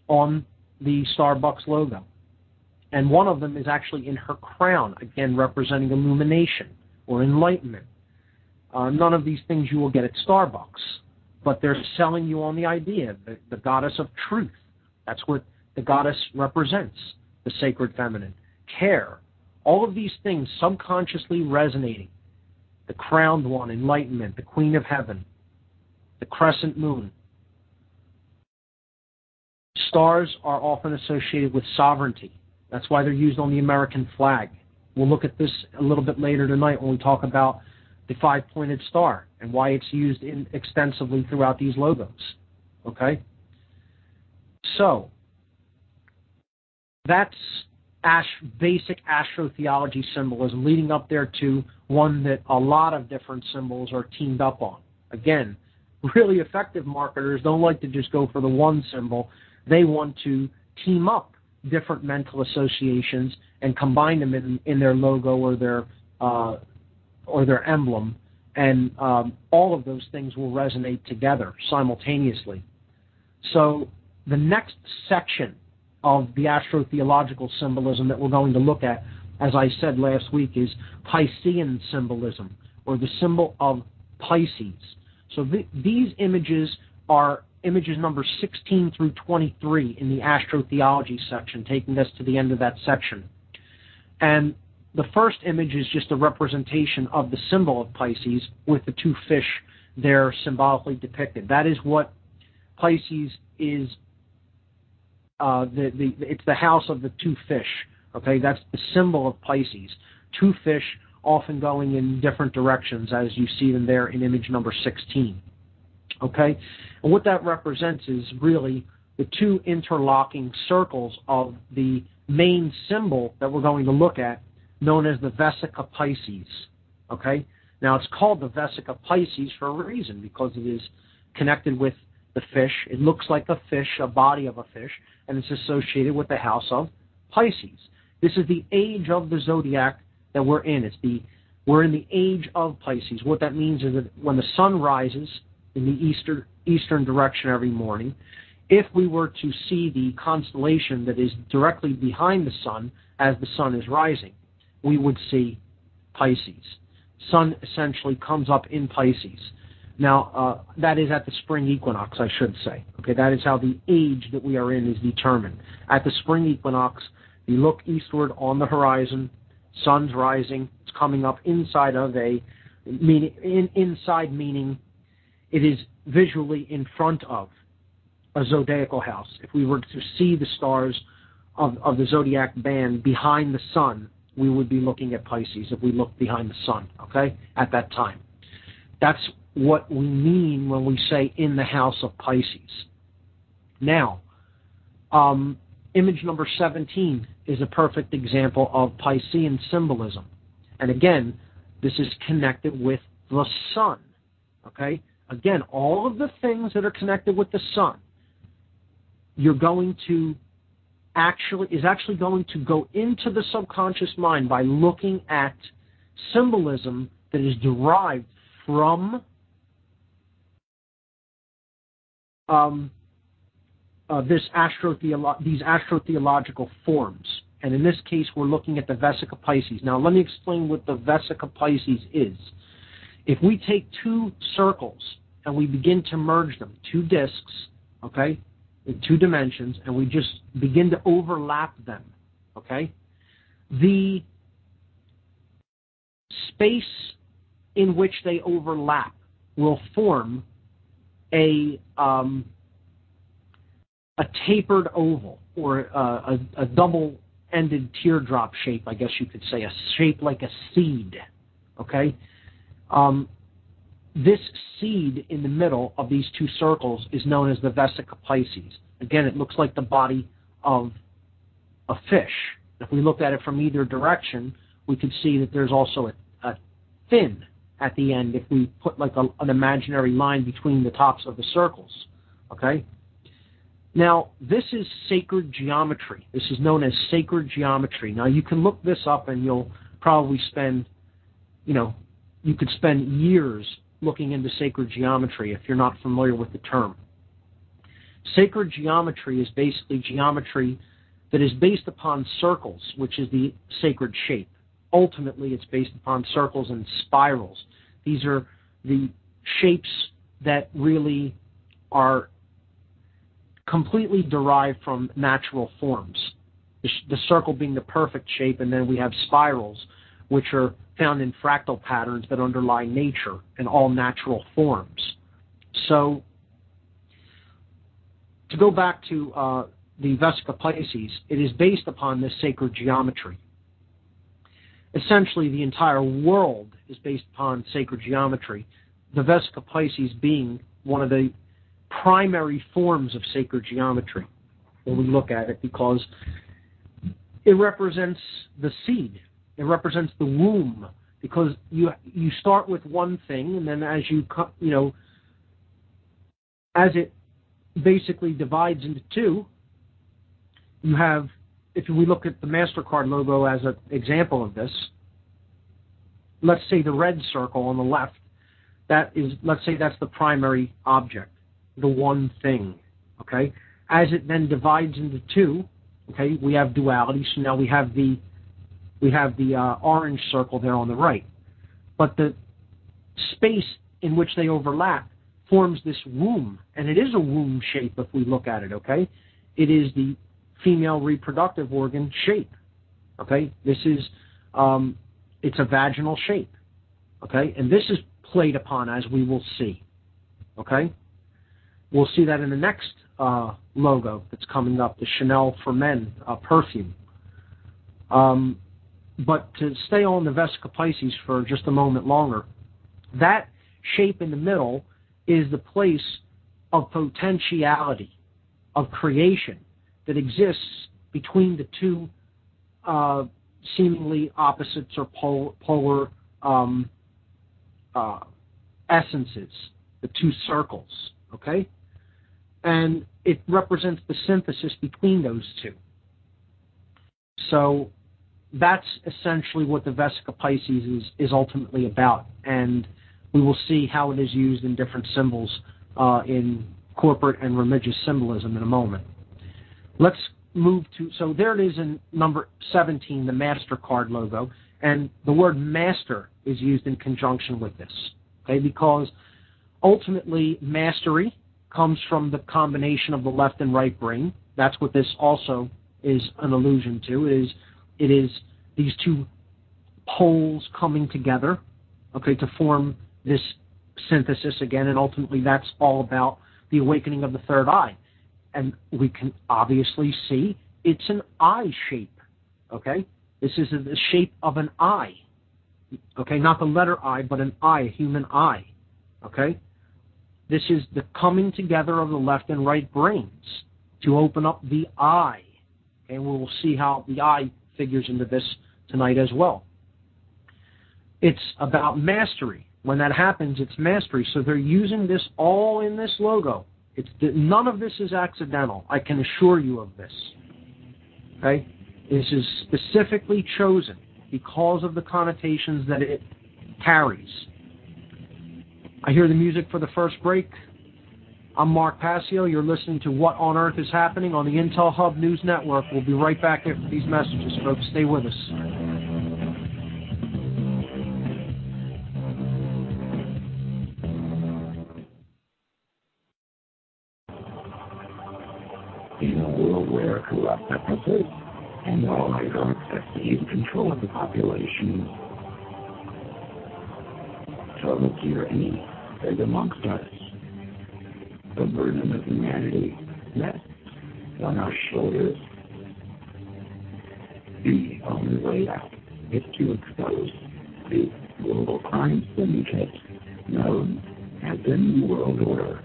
on the Starbucks logo. And one of them is actually in her crown, again, representing illumination or enlightenment. None of these things you will get at Starbucks, but they're selling you on the idea, the goddess of truth. That's what the goddess represents, the sacred feminine. Care, all of these things subconsciously resonating. The crowned one, enlightenment, the queen of heaven, the crescent moon. Stars are often associated with sovereignty. That's why they're used on the American flag. We'll look at this a little bit later tonight when we talk about the 5-pointed star and why it's used extensively throughout these logos. Okay? So, that's basic Astro-Theology symbolism, leading up there to one that a lot of different symbols are teamed up on. Again, really effective marketers don't like to just go for the one symbol. They want to team up different mental associations and combine them in their logo or or their emblem, and all of those things will resonate together simultaneously. So the next section of the astro-theological symbolism that we're going to look at, as I said last week, is Piscean symbolism, or the symbol of Pisces. So these images are images number 16 through 23 in the Astro-Theology section, taking us to the end of that section. And the first image is just a representation of the symbol of Pisces with the two fish there symbolically depicted. That is what Pisces is. It's the house of the two fish. Okay, that's the symbol of Pisces. Two fish often going in different directions, as you see them there in image number 16. Okay, and what that represents is really the two interlocking circles of the main symbol that we're going to look at, known as the Vesica Pisces. Okay, now it's called the Vesica Pisces for a reason, because it is connected with the fish. It looks like a fish, a body of a fish, and it's associated with the house of Pisces. This is the age of the zodiac that we're in. We're in the age of Pisces. What that means is that when the sun rises in the eastern direction every morning, if we were to see the constellation that is directly behind the sun as the sun is rising, we would see Pisces. Sun essentially comes up in Pisces. Now, that is at the spring equinox, I should say. Okay, that is how the age that we are in is determined. At the spring equinox, you look eastward on the horizon, sun's rising, it's coming up inside of inside meaning it is visually in front of a zodiacal house. If we were to see the stars of the zodiac band behind the sun, we would be looking at Pisces if we looked behind the sun, okay, at that time. That's what we mean when we say in the house of Pisces. Now, image number 17 is a perfect example of Piscean symbolism. And again, this is connected with the sun, okay? Again, all of the things that are connected with the sun, you're going to actually going to go into the subconscious mind by looking at symbolism that is derived from these astro-theological forms. And in this case, we're looking at the Vesica Pisces. Now, let me explain what the Vesica Pisces is. If we take two circles and we begin to merge them, two discs, okay, in two dimensions, and we just begin to overlap them, okay, the space in which they overlap will form a tapered oval, or a double-ended teardrop shape, I guess you could say, a shape like a seed, okay? This seed in the middle of these two circles is known as the Vesica Pisces. Again, it looks like the body of a fish. If we looked at it from either direction, we could see that there's also a fin at the end if we put like an imaginary line between the tops of the circles, okay? Now, this is sacred geometry. This is known as sacred geometry. Now, you can look this up and you'll probably spend, you could spend years looking into sacred geometry if you're not familiar with the term. Sacred geometry is basically geometry that is based upon circles, which is the sacred shape. Ultimately, it's based upon circles and spirals. These are the shapes that really are completely derived from natural forms. The circle being the perfect shape, and then we have spirals, which are found in fractal patterns that underlie nature and all natural forms. So, to go back to the Vesica Pisces, it is based upon this sacred geometry. Essentially, the entire world is based upon sacred geometry, the Vesica Pisces being one of the primary forms of sacred geometry when we look at it, because it represents the seed. It represents the womb, because you start with one thing, and then as as it basically divides into two, you have, if we look at the MasterCard logo as an example of this, let's say the red circle on the left, that is, let's say that's the primary object, the one thing, okay? As it then divides into two, okay, we have duality, so now we have the orange circle there on the right. But the space in which they overlap forms this womb, and it is a womb shape if we look at it, okay? It is the female reproductive organ shape, okay? This is, it's a vaginal shape, okay? And this is played upon, as we will see, okay? We'll see that in the next logo that's coming up, the Chanel for Men perfume. But to stay on the Vesica Pisces for just a moment longer, that shape in the middle is the place of potentiality, of creation that exists between the two seemingly opposites or polar essences, the two circles, okay? And it represents the synthesis between those two. So that's essentially what the Vesica Pisces is ultimately about, and we will see how it is used in different symbols in corporate and religious symbolism in a moment. Let's move to, so there it is in number 17, the MasterCard logo, and the word master is used in conjunction with this, okay, because ultimately mastery comes from the combination of the left and right brain. That's what this also is an allusion to. It is these two poles coming together, okay, to form this synthesis again, and ultimately that's all about the awakening of the third eye. And we can obviously see it's an eye shape, okay? This is the shape of an eye, okay? Not the letter I, but an eye, a human eye, okay? This is the coming together of the left and right brains to open up the eye, okay? And we will see how the eye figures into this tonight as well. It's about mastery. When that happens, it's mastery. So they're using this all in this logo. None of this is accidental. I can assure you of this. Okay? This is specifically chosen because of the connotations that it carries. I hear the music for the first break. I'm Mark Passio. You're listening to What on Earth is Happening on the Intel Hub News Network. We'll be right back after these messages, folks. Stay with us. In a world where corrupt purposes and oligarchs have seized control of the population, total tyranny is amongst us. The burden of humanity rests on our shoulders. The only way out is to expose the global crime syndicate known as the New World Order.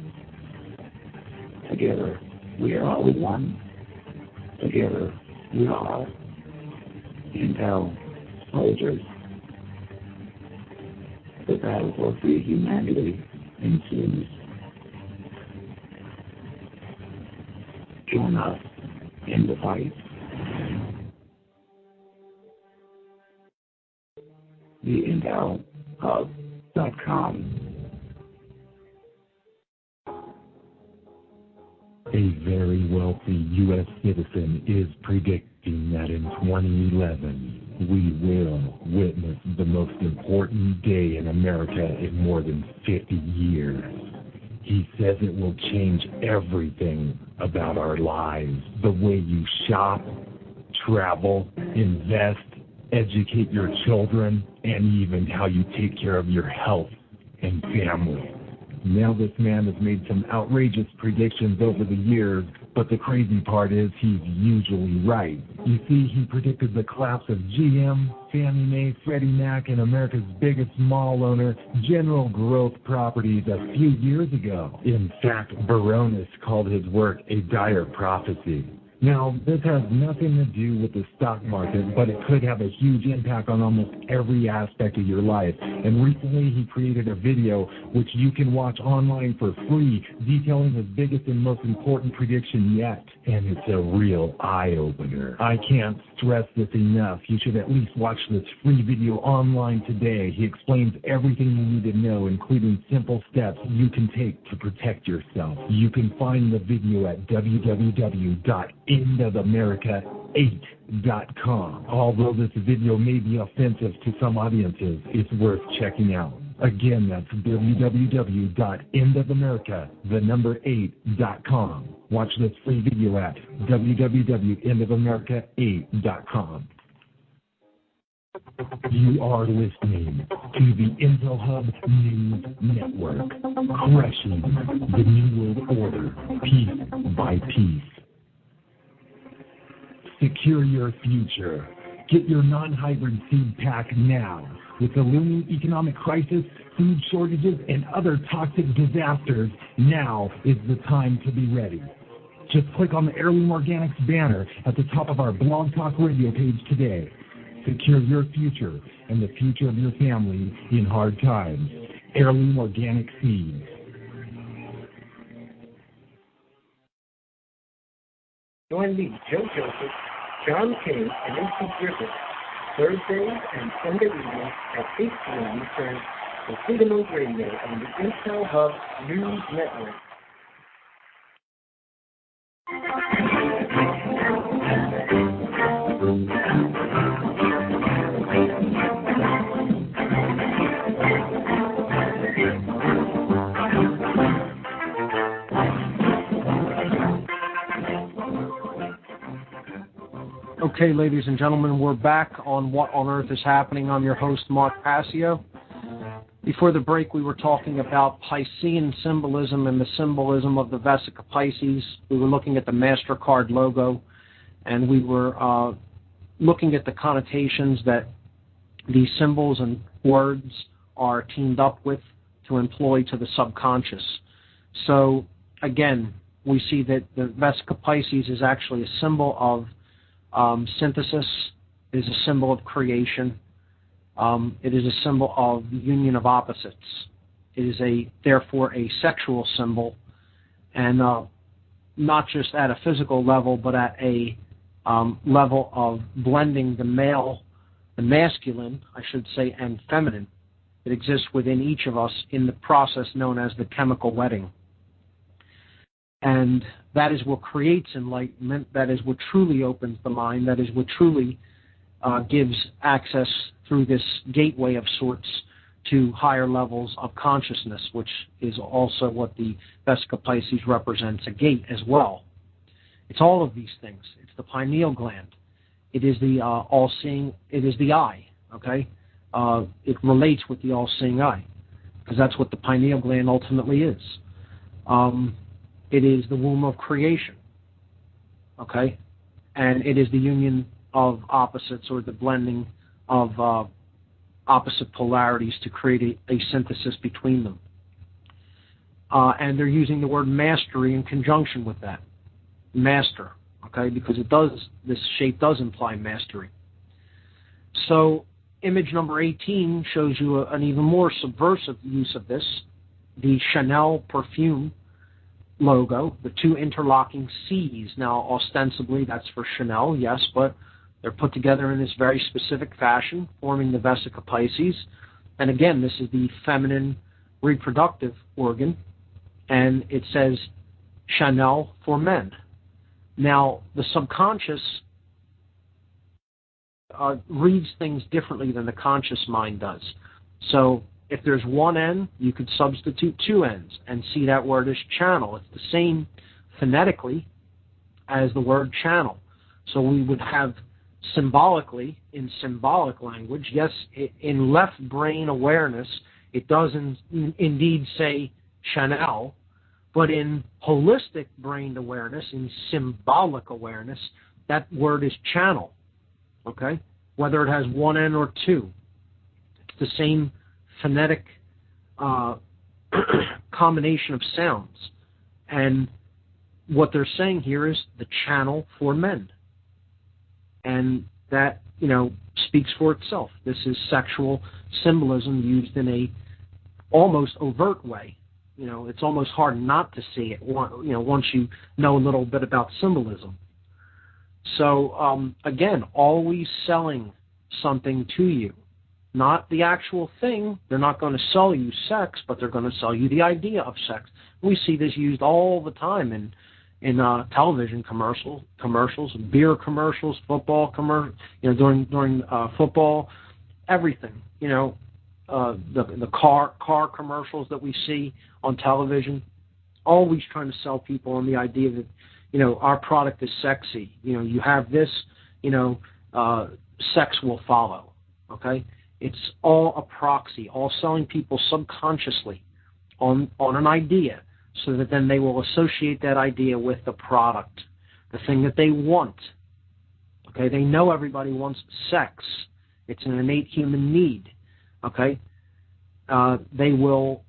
Together, we are all one. Together, we are Intel soldiers. The battle for free humanity ensues. Join us in the fight. TheIntelHub.com. A very wealthy U.S. citizen is predicting that in 2011, we will witness the most important day in America in more than 50 years. He says it will change everything about our lives. The way you shop, travel, invest, educate your children, and even how you take care of your health and family. Now this man has made some outrageous predictions over the years, but the crazy part is he's usually right. You see, he predicted the collapse of GM, Fannie Mae, Freddie Mac, and America's biggest mall owner, General Growth Properties, a few years ago. In fact, Baronis called his work a dire prophecy. Now, this has nothing to do with the stock market, but it could have a huge impact on almost every aspect of your life. And recently, he created a video which you can watch online for free, detailing his biggest and most important prediction yet. And it's a real eye-opener. I can't stress this enough. You should at least watch this free video online today. He explains everything you need to know, including simple steps you can take to protect yourself. You can find the video at www.endofamerica8.com. Although this video may be offensive to some audiences, it's worth checking out. Again, that's www.endofamerica8.com. Watch this free video at www.endofamerica8.com. You are listening to the Intel Hub News Network, crushing the New World Order piece by piece. Secure your future. Get your non-hybrid seed pack now. With the looming economic crisis, food shortages, and other toxic disasters, now is the time to be ready. Just click on the Heirloom Organics banner at the top of our Blog Talk Radio page today. Secure your future and the future of your family in hard times. Heirloom Organic Seeds. Join me, Joe Joseph, John King, and MC Griffith, Thursdays and Sunday evenings at 8 p.m. Eastern for Freedom of Radio on the Intel Hub News Network. Okay, ladies and gentlemen, we're back on What on Earth is Happening. I'm your host, Mark Passio. Before the break, we were talking about Piscean symbolism and the symbolism of the Vesica Pisces. We were looking at the MasterCard logo, and we were looking at the connotations that these symbols and words are teamed up with to employ to the subconscious. So, again, we see that the Vesica Pisces is actually a symbol of synthesis. It is a symbol of creation. It is a symbol of the union of opposites. It is therefore a sexual symbol, and not just at a physical level, but at a level of blending the masculine, I should say, and feminine that exists within each of us in the process known as the chemical wedding. And that is what creates enlightenment. That is what truly opens the mind. That is what truly gives access through this gateway of sorts to higher levels of consciousness, which is also what the Vesica Pisces represents, a gate as well. It's all of these things. It's the pineal gland. It is the all-seeing. It is the eye. Okay, it relates with the all-seeing eye because that's what the pineal gland ultimately is. It is the womb of creation, okay? And it is the union of opposites or the blending of opposite polarities to create a synthesis between them. And they're using the word mastery in conjunction with that. Master, okay? Because this shape does imply mastery. So image number 18 shows you an even more subversive use of this, the Chanel perfume logo, the two interlocking C's. Now, ostensibly, that's for Chanel, yes, but they're put together in this very specific fashion, forming the Vesica Pisces. And again, this is the feminine reproductive organ, and it says Chanel for men. Now, the subconscious reads things differently than the conscious mind does. So, if there's one N, you could substitute two N's and see that word as channel. It's the same phonetically as the word channel. So we would have symbolically, in symbolic language, yes, in left brain awareness, it does indeed say Chanel, but in holistic brain awareness, in symbolic awareness, that word is channel, okay? Whether it has one N or two. It's the same phonetic combination of sounds. And what they're saying here is the channel for men. And that, speaks for itself. This is sexual symbolism used in a almost overt way. It's almost hard not to see it, once you know a little bit about symbolism. So, again, always selling something to you. Not the actual thing. They're not going to sell you sex, but they're going to sell you the idea of sex. We see this used all the time in television commercials, beer commercials, football during football, everything. The car commercials that we see on television, always trying to sell people on the idea that our product is sexy. You have this, sex will follow. Okay, it's all a proxy, all selling people subconsciously on an idea, so that then they will associate that idea with the product, the thing that they want. Okay, they know everybody wants sex. It's an innate human need. Okay, they will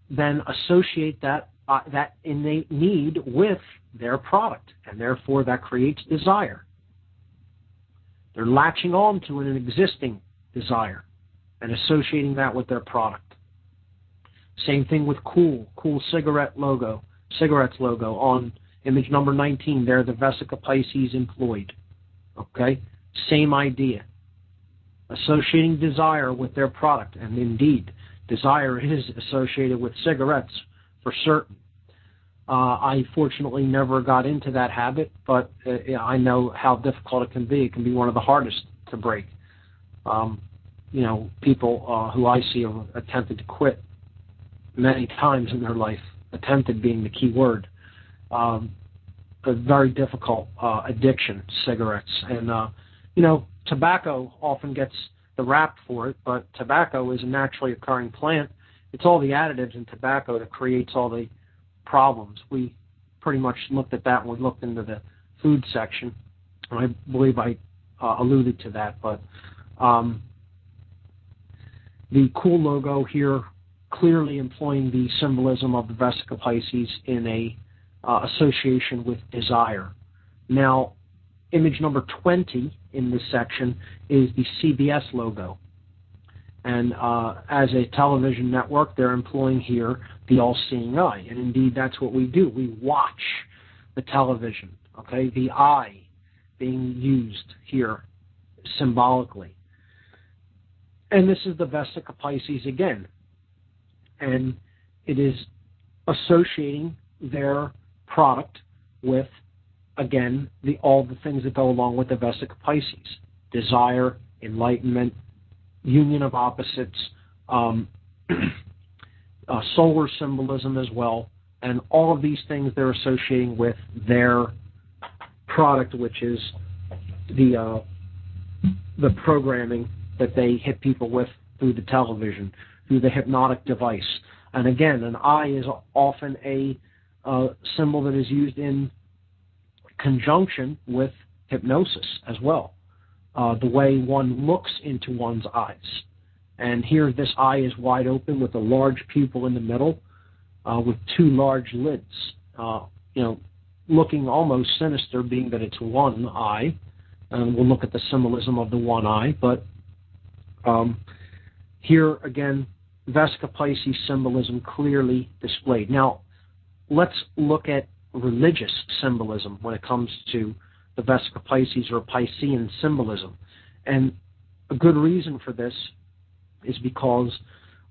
then associate that innate need with their product, and therefore that creates desire. They're latching on to an existing desire and associating that with their product. Same thing with cool cigarettes logo on image number 19. There, the Vesica Pisces employed. Okay, same idea. Associating desire with their product, and indeed, desire is associated with cigarettes for certain. I fortunately never got into that habit, but I know how difficult it can be. It can be one of the hardest to break. People who I see have attempted to quit many times in their life, attempted being the key word. A very difficult addiction, cigarettes. And, tobacco often gets the rap for it, but tobacco is a naturally occurring plant. It's all the additives in tobacco that creates all the problems. We pretty much looked at that when we looked into the food section. I believe I alluded to that, but the cool logo here clearly employing the symbolism of the Vesica Pisces in a association with desire. Now, image number 20 in this section is the CBS logo. And as a television network, they're employing here the all-seeing eye. And indeed, that's what we do. We watch the television, okay? The eye being used here symbolically. And this is the Vesica Pisces again. And it is associating their product with, again, all the things that go along with the Vesica Pisces. Desire, enlightenment, union of opposites, solar symbolism as well, and all of these things they're associating with their product, which is the programming that they hit people with through the television, through the hypnotic device. And again, an eye is often a symbol that is used in conjunction with hypnosis as well. The way one looks into one's eyes. And here this eye is wide open with a large pupil in the middle with two large lids, looking almost sinister, being that it's one eye. And we'll look at the symbolism of the one eye. But here, again, Vesica Pisces symbolism clearly displayed. Now, let's look at religious symbolism when it comes to the Vesica Pisces or Piscean symbolism. And a good reason for this is because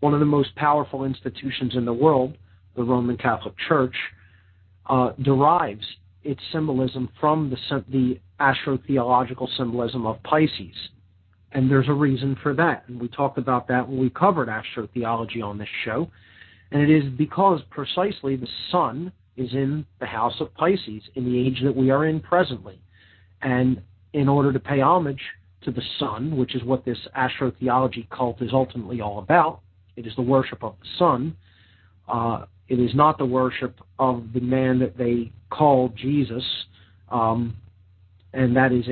one of the most powerful institutions in the world, the Roman Catholic Church, derives its symbolism from the astro-theological symbolism of Pisces. And there's a reason for that. And we talked about that when we covered astro-theology on this show. And it is because precisely the sun is in the house of Pisces in the age that we are in presently. And in order to pay homage to the sun, which is what this astro-theology cult is ultimately all about, it is the worship of the sun. It is not the worship of the man that they call Jesus, and that is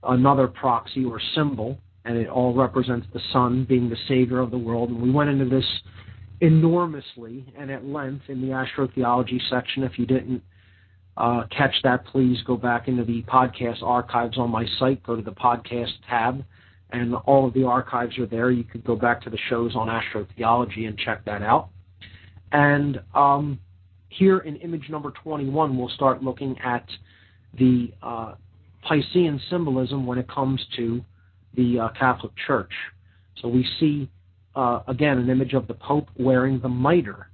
another proxy or symbol, and it all represents the sun being the savior of the world. And we went into this enormously and at length in the astro-theology section. If you didn't catch that, please go back into the podcast archives on my site. Go to the podcast tab, and all of the archives are there. You could go back to the shows on Astro-Theology and check that out. And here in image number 21, we'll start looking at the Piscean symbolism when it comes to the Catholic Church. So we see, again, an image of the Pope wearing the mitre.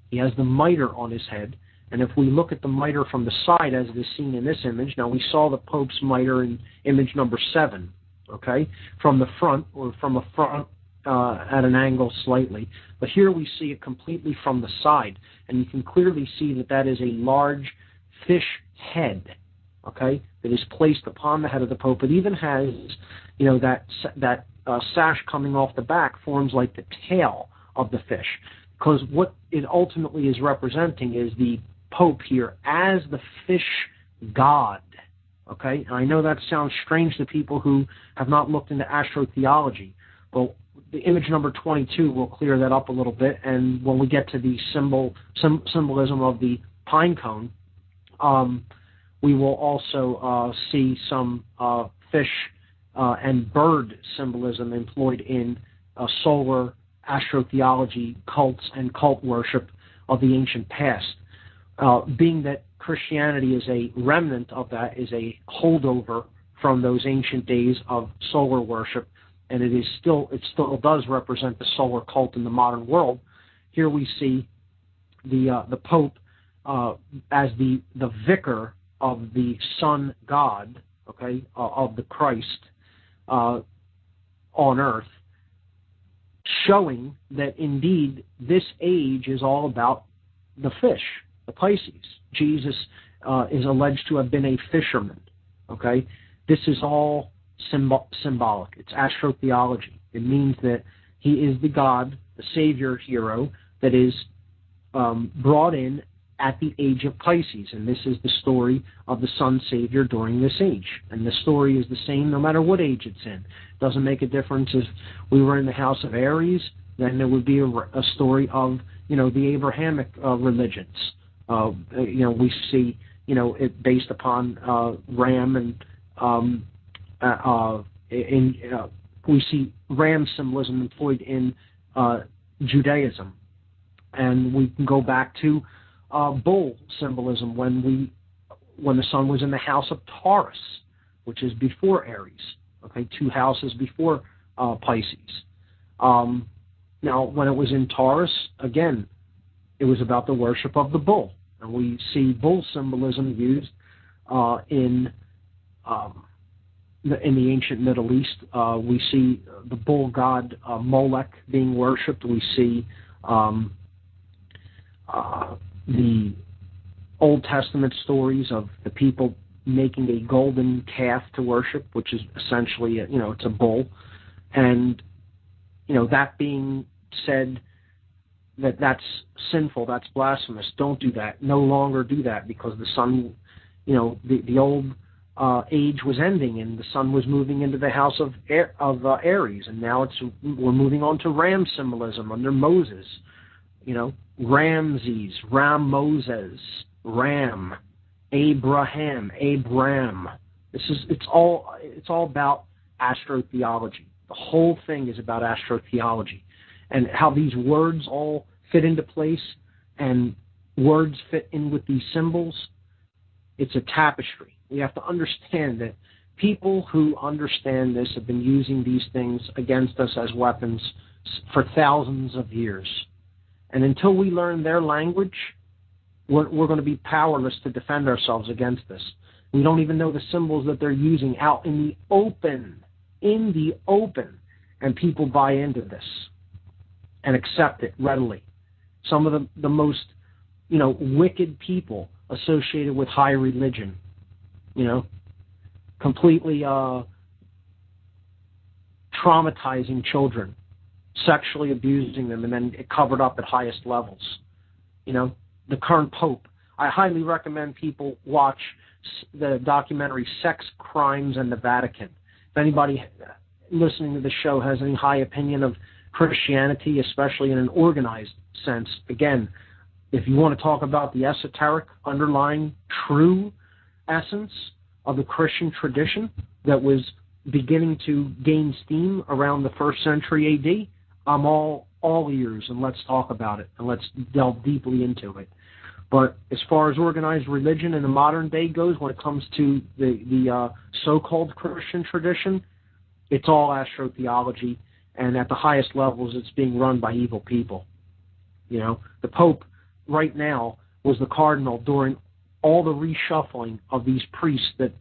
He has the mitre on his head. And if we look at the mitre from the side, as it is seen in this image, now we saw the Pope's mitre in image number 7, okay, from the front, or from a front at an angle slightly. But here we see it completely from the side. And you can clearly see that that is a large fish head, okay, that is placed upon the head of the Pope. It even has, you know, that sash coming off the back forms like the tail of the fish, because what it ultimately is representing is the Pope here as the fish god, okay? And I know that sounds strange to people who have not looked into Astro-Theology. Well, the image number 22 will clear that up a little bit, and when we get to the symbolism of the pine cone, we will also see some fish and bird symbolism employed in solar astrotheology cults and cult worship of the ancient past. Being that Christianity is a remnant of that, is a holdover from those ancient days of solar worship, and it still does represent the solar cult in the modern world. Here we see the Pope as the vicar of the Son God, okay, of the Christ on earth, showing that indeed this age is all about the fish, the Pisces. Jesus is alleged to have been a fisherman, okay? This is all symbolic. It's Astro-Theology. It means that he is the God, the Savior hero that is brought in at the age of Pisces, and this is the story of the Son Savior during this age. And the story is the same no matter what age it's in. It doesn't make a difference if we were in the house of Aries, then there would be a story of, you know, the Abrahamic religions. You know, we see, you know, it based upon ram, and we see ram symbolism employed in Judaism, and we can go back to bull symbolism when the sun was in the house of Taurus, which is before Aries. Okay, 2 houses before Pisces. Now, when it was in Taurus, again, it was about the worship of the bull, and we see bull symbolism used in the ancient Middle East. We see the bull god Molech being worshipped. We see the Old Testament stories of the people making a golden calf to worship, which is essentially, it's a bull. And, that being said, that's sinful, that's blasphemous. Don't do that. No longer do that, because the sun, the old age was ending, and the sun was moving into the house of Aries, and now we're moving on to ram symbolism under Moses. Ramses, Ram-Moses, Ram, Abraham, Abram. It's all about Astro-Theology. The whole thing is about Astro-Theology, and how these words all fit into place, and words fit in with these symbols. It's a tapestry. We have to understand that people who understand this have been using these things against us as weapons for thousands of years. And until we learn their language, we're going to be powerless to defend ourselves against this. We don't even know the symbols that they're using out in the open. And people buy into this and accept it readily. Some of the most, wicked people associated with high religion, completely traumatizing children, sexually abusing them, and then it covered up at highest levels. The current Pope. I highly recommend people watch the documentary Sex, Crimes, and the Vatican. If anybody listening to the show has any high opinion of Christianity, especially in an organized sense, again, if you want to talk about the esoteric underlying true essence of the Christian tradition that was beginning to gain steam around the 1st century AD, I'm all ears, and let's talk about it, and let's delve deeply into it. But as far as organized religion in the modern day goes, when it comes to the so-called Christian tradition, it's all astro-theology, and at the highest levels, it's being run by evil people. You know, the Pope right now was the cardinal during all the reshuffling of these priests that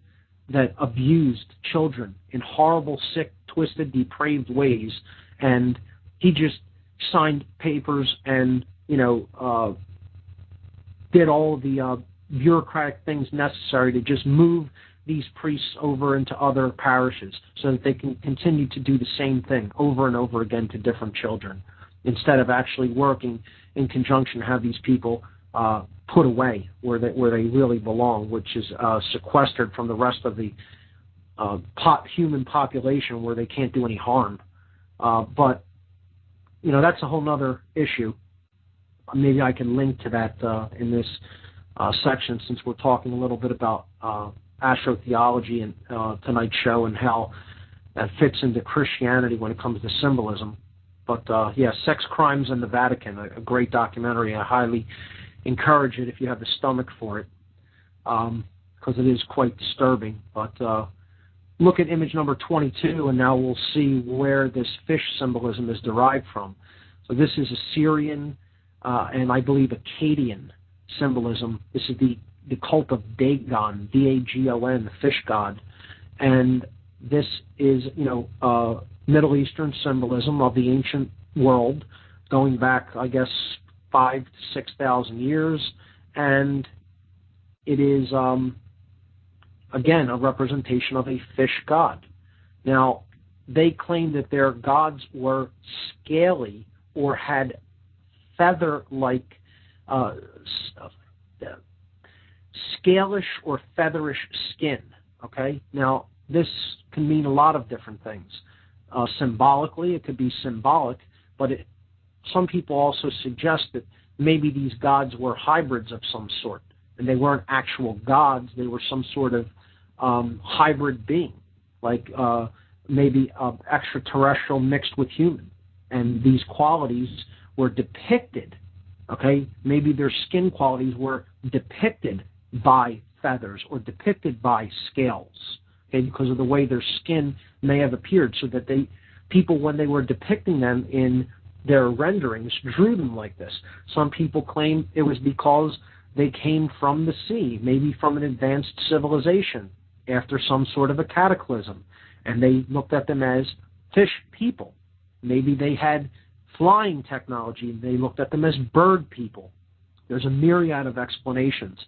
abused children in horrible, sick, twisted, depraved ways, and he just signed papers and, did all of the bureaucratic things necessary to just move these priests over into other parishes so that they can continue to do the same thing over and over again to different children, instead of actually working in conjunction to have these people put away where they really belong, which is sequestered from the rest of the human population where they can't do any harm. But that's a whole other issue. Maybe I can link to that in this section, since we're talking a little bit about astro-theology and tonight's show and how that fits into Christianity when it comes to symbolism. But Sex Crimes in the Vatican, a great documentary. I highly encourage it if you have the stomach for it, because it is quite disturbing. But look at image number 22, and now we'll see where this fish symbolism is derived from. So this is Assyrian and I believe Akkadian symbolism. This is the cult of Dagon, D-A-G-O-N, the fish god. And this is, Middle Eastern symbolism of the ancient world, going back, I guess, 5,000 to 6,000 years. And it is, again, a representation of a fish god. Now, they claim that their gods were scaly or had feather-like, scalish or featherish skin. Okay? Now, this can mean a lot of different things. Symbolically, it could be symbolic, but some people also suggest that maybe these gods were hybrids of some sort, and they weren't actual gods. They were some sort of hybrid being, like maybe extraterrestrial mixed with human. And these qualities were depicted, okay? Maybe their skin qualities were depicted by feathers or depicted by scales, okay, because of the way their skin may have appeared, so that people, when they were depicting them in their renderings, drew them like this. Some people claim it was because they came from the sea, maybe from an advanced civilization after some sort of a cataclysm, and they looked at them as fish people. Maybe they had flying technology, and they looked at them as bird people. There's a myriad of explanations.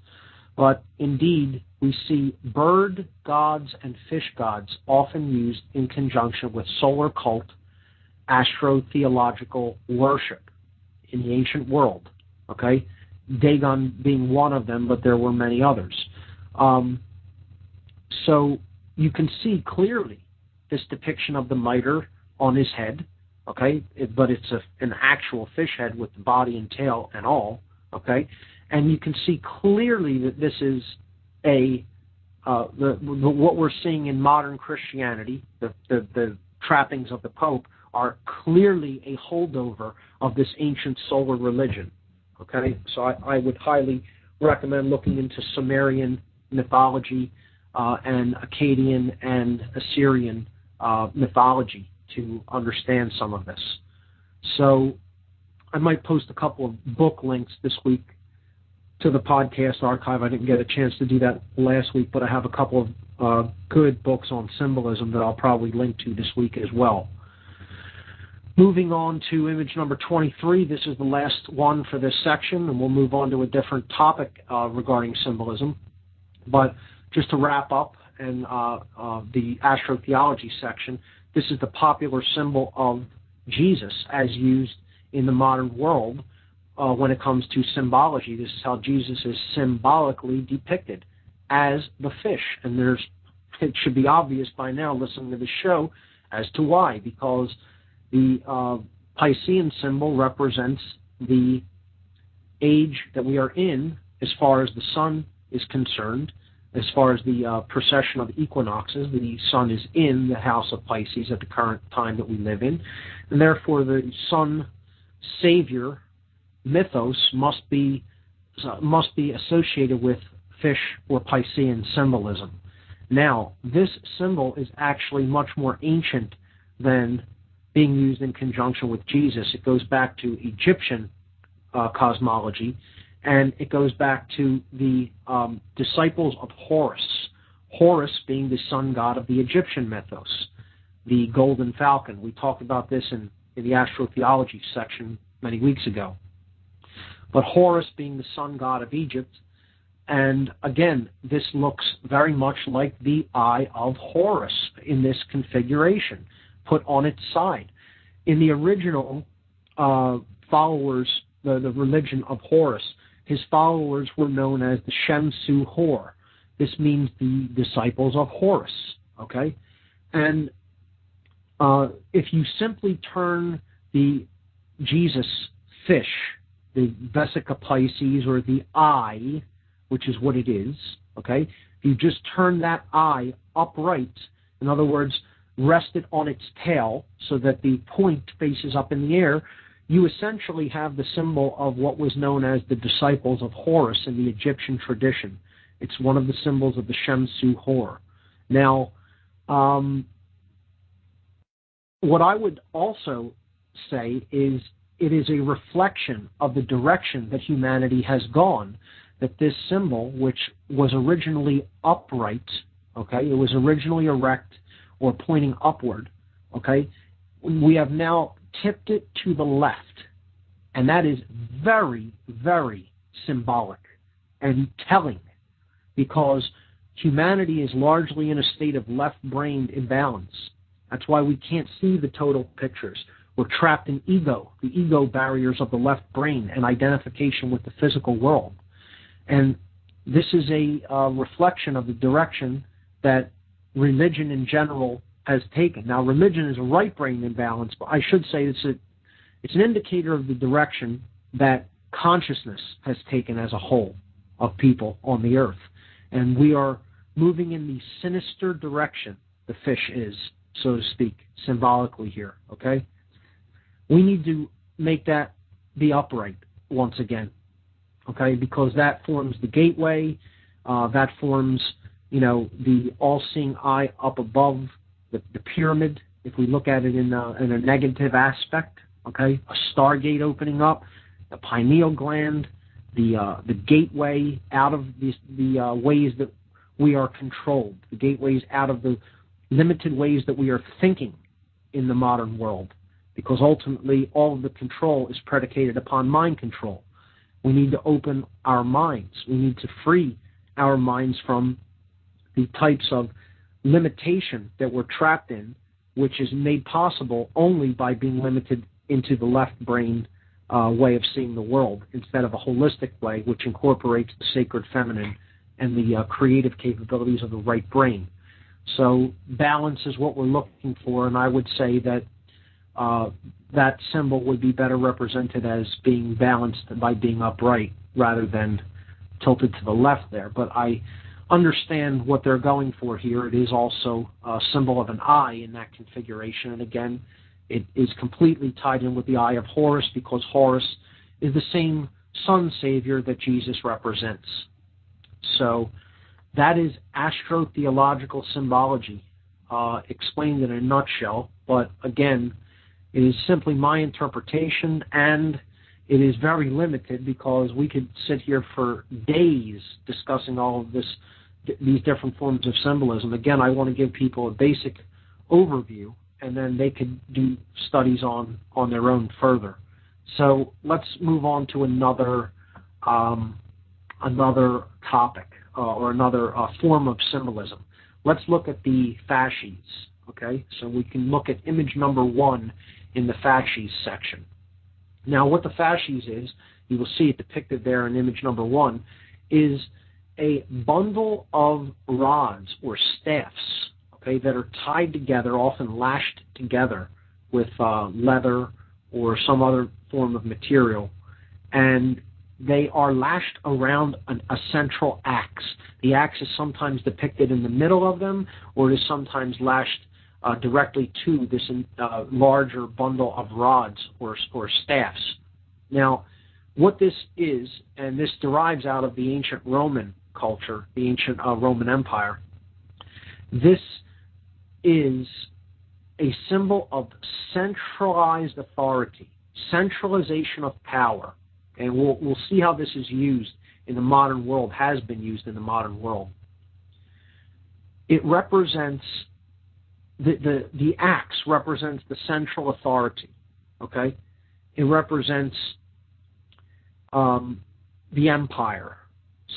But indeed, we see bird gods and fish gods often used in conjunction with solar cult, astro-theological worship in the ancient world. Okay? Dagon being one of them, but there were many others. So you can see clearly this depiction of the mitre on his head, okay? But it's an actual fish head with the body and tail and all, okay? And you can see clearly that this is what we're seeing in modern Christianity, the trappings of the Pope, are clearly a holdover of this ancient solar religion, okay? So I would highly recommend looking into Sumerian mythology and Akkadian and Assyrian mythology to understand some of this. So I might post a couple of book links this week to the podcast archive. I didn't get a chance to do that last week, but I have a couple of good books on symbolism that I'll probably link to this week as well. Moving on to image number 23, this is the last one for this section, and we'll move on to a different topic regarding symbolism. But just to wrap up in the astro-theology section, this is the popular symbol of Jesus as used in the modern world when it comes to symbology. This is how Jesus is symbolically depicted, as the fish. And it should be obvious by now, listening to the show, as to why. Because the Piscean symbol represents the age that we are in, as far as the sun is concerned, as far as the precession of equinoxes, the sun is in the house of Pisces at the current time that we live in, and therefore the sun savior mythos must be associated with fish or Piscean symbolism. Now, this symbol is actually much more ancient than being used in conjunction with Jesus. It goes back to Egyptian cosmology, and it goes back to the disciples of Horus. Horus being the sun god of the Egyptian mythos, the golden falcon. We talked about this in the Astro-Theology section many weeks ago. But Horus being the sun god of Egypt, and again, this looks very much like the eye of Horus in this configuration, put on its side. In the original followers, the religion of Horus, his followers were known as the Shemsu Hor. This means the disciples of Horus, okay? And if you simply turn the Jesus fish, the Vesica Pisces, or the eye, which is what it is, okay? If you just turn that eye upright, in other words, rest it on its tail so that the point faces up in the air, you essentially have the symbol of what was known as the disciples of Horus in the Egyptian tradition. It's one of the symbols of the Shemsu Hor. Now, what I would also say is it is a reflection of the direction that humanity has gone, that this symbol, which was originally upright, okay, it was originally erect or pointing upward, okay, we have now tipped it to the left, and that is very, very symbolic and telling, because humanity is largely in a state of left-brained imbalance. That's why we can't see the total pictures. We're trapped in ego, the ego barriers of the left brain and identification with the physical world. And this is a reflection of the direction that religion in general has taken. Now, religion is a right-brain imbalance, but I should say it's an indicator of the direction that consciousness has taken as a whole of people on the earth. And we are moving in the sinister direction, the fish is, so to speak, symbolically here, okay? We need to make that be upright once again, okay, because that forms the gateway, that forms, the all-seeing eye up above the pyramid, if we look at it in a negative aspect, okay, a stargate opening up, the pineal gland, the gateway out of the ways that we are controlled, the gateways out of the limited ways that we are thinking in the modern world, because ultimately all of the control is predicated upon mind control. We need to open our minds. We need to free our minds from the types of limitation that we're trapped in, which is made possible only by being limited into the left brain way of seeing the world instead of a holistic way which incorporates the sacred feminine and the creative capabilities of the right brain. So balance is what we're looking for, and I would say that that symbol would be better represented as being balanced by being upright rather than tilted to the left there. But I understand what they're going for here. It is also a symbol of an eye in that configuration, and again, it is completely tied in with the eye of Horus, because Horus is the same sun savior that Jesus represents. So that is astro-theological symbology, explained in a nutshell, but again, it is simply my interpretation, and it is very limited because we could sit here for days discussing all of these different forms of symbolism. Again, I want to give people a basic overview, and then they could do studies on their own further. So let's move on to another topic or another form of symbolism. Let's look at the Fasces. Okay, so we can look at image number 1 in the Fasces section. Now, what the Fasces is, you will see it depicted there in image number 1, is a bundle of rods or staffs, okay, that are tied together, often lashed together with leather or some other form of material. And they are lashed around a central axe. The axe is sometimes depicted in the middle of them, or it is sometimes lashed directly to this larger bundle of rods or staffs. Now, what this is, and this derives out of the ancient Roman culture, the ancient Roman Empire, this is a symbol of centralized authority, centralization of power. And we'll see how this is used in the modern world, has been used in the modern world. It represents, the axe represents the central authority, okay? It represents the empire,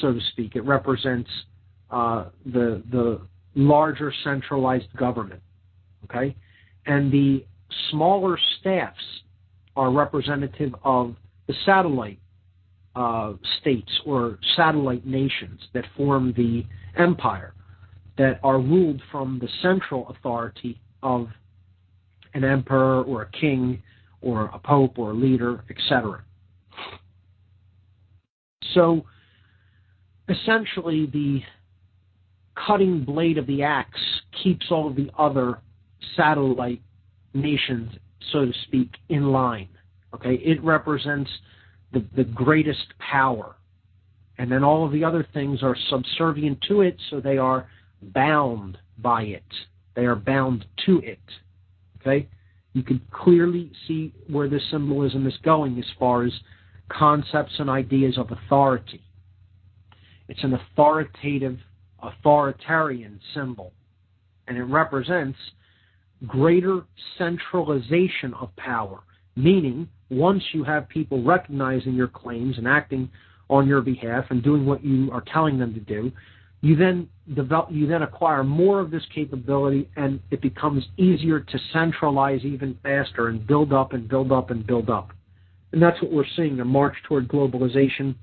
so to speak. It represents the larger centralized government, okay? And the smaller staffs are representative of the satellite states or satellite nations that form the empire, that are ruled from the central authority of an emperor or a king or a pope or a leader, etc. So essentially the cutting blade of the axe keeps all of the other satellite nations, so to speak, in line. Okay, it represents the greatest power. And then all of the other things are subservient to it, so they are bound by it. They are bound to it. Okay? You can clearly see where this symbolism is going as far as concepts and ideas of authority. It's an authoritarian symbol. And it represents greater centralization of power, meaning once you have people recognizing your claims and acting on your behalf and doing what you are telling them to do, you then acquire more of this capability, and it becomes easier to centralize even faster and build up and build up and build up. And that's what we're seeing, a march toward globalization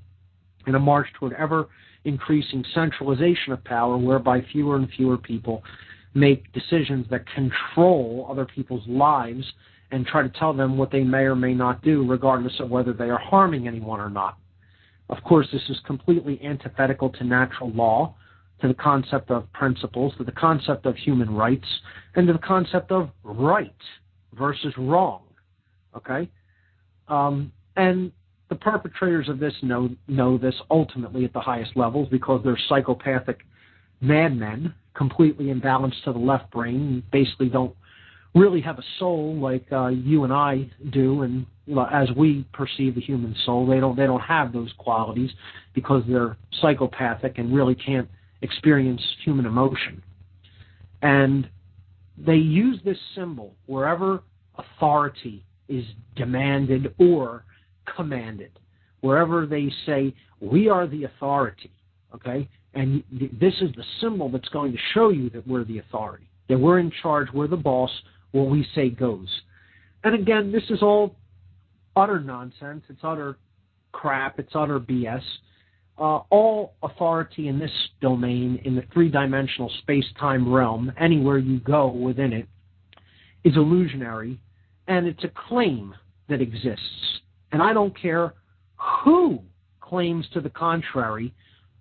and a march toward ever increasing centralization of power, whereby fewer and fewer people make decisions that control other people's lives and try to tell them what they may or may not do, regardless of whether they are harming anyone or not. Of course, this is completely antithetical to natural law, to the concept of principles, to the concept of human rights, and to the concept of right versus wrong. Okay? And the perpetrators of this know this ultimately at the highest levels, because they're psychopathic madmen, completely imbalanced to the left brain, basically don't really have a soul like you and I do, and as we perceive the human soul. They don't have those qualities because they're psychopathic and really can't experience human emotion. And they use this symbol wherever authority is demanded or commanded, wherever they say, we are the authority, okay? And this is the symbol that's going to show you that we're the authority, that we're in charge, we're the boss, what we say goes. And again, this is all utter nonsense. It's utter crap. It's utter BS. All authority in this domain, in the three-dimensional space-time realm, anywhere you go within it, is illusionary, and it's a claim that exists. And I don't care who claims to the contrary,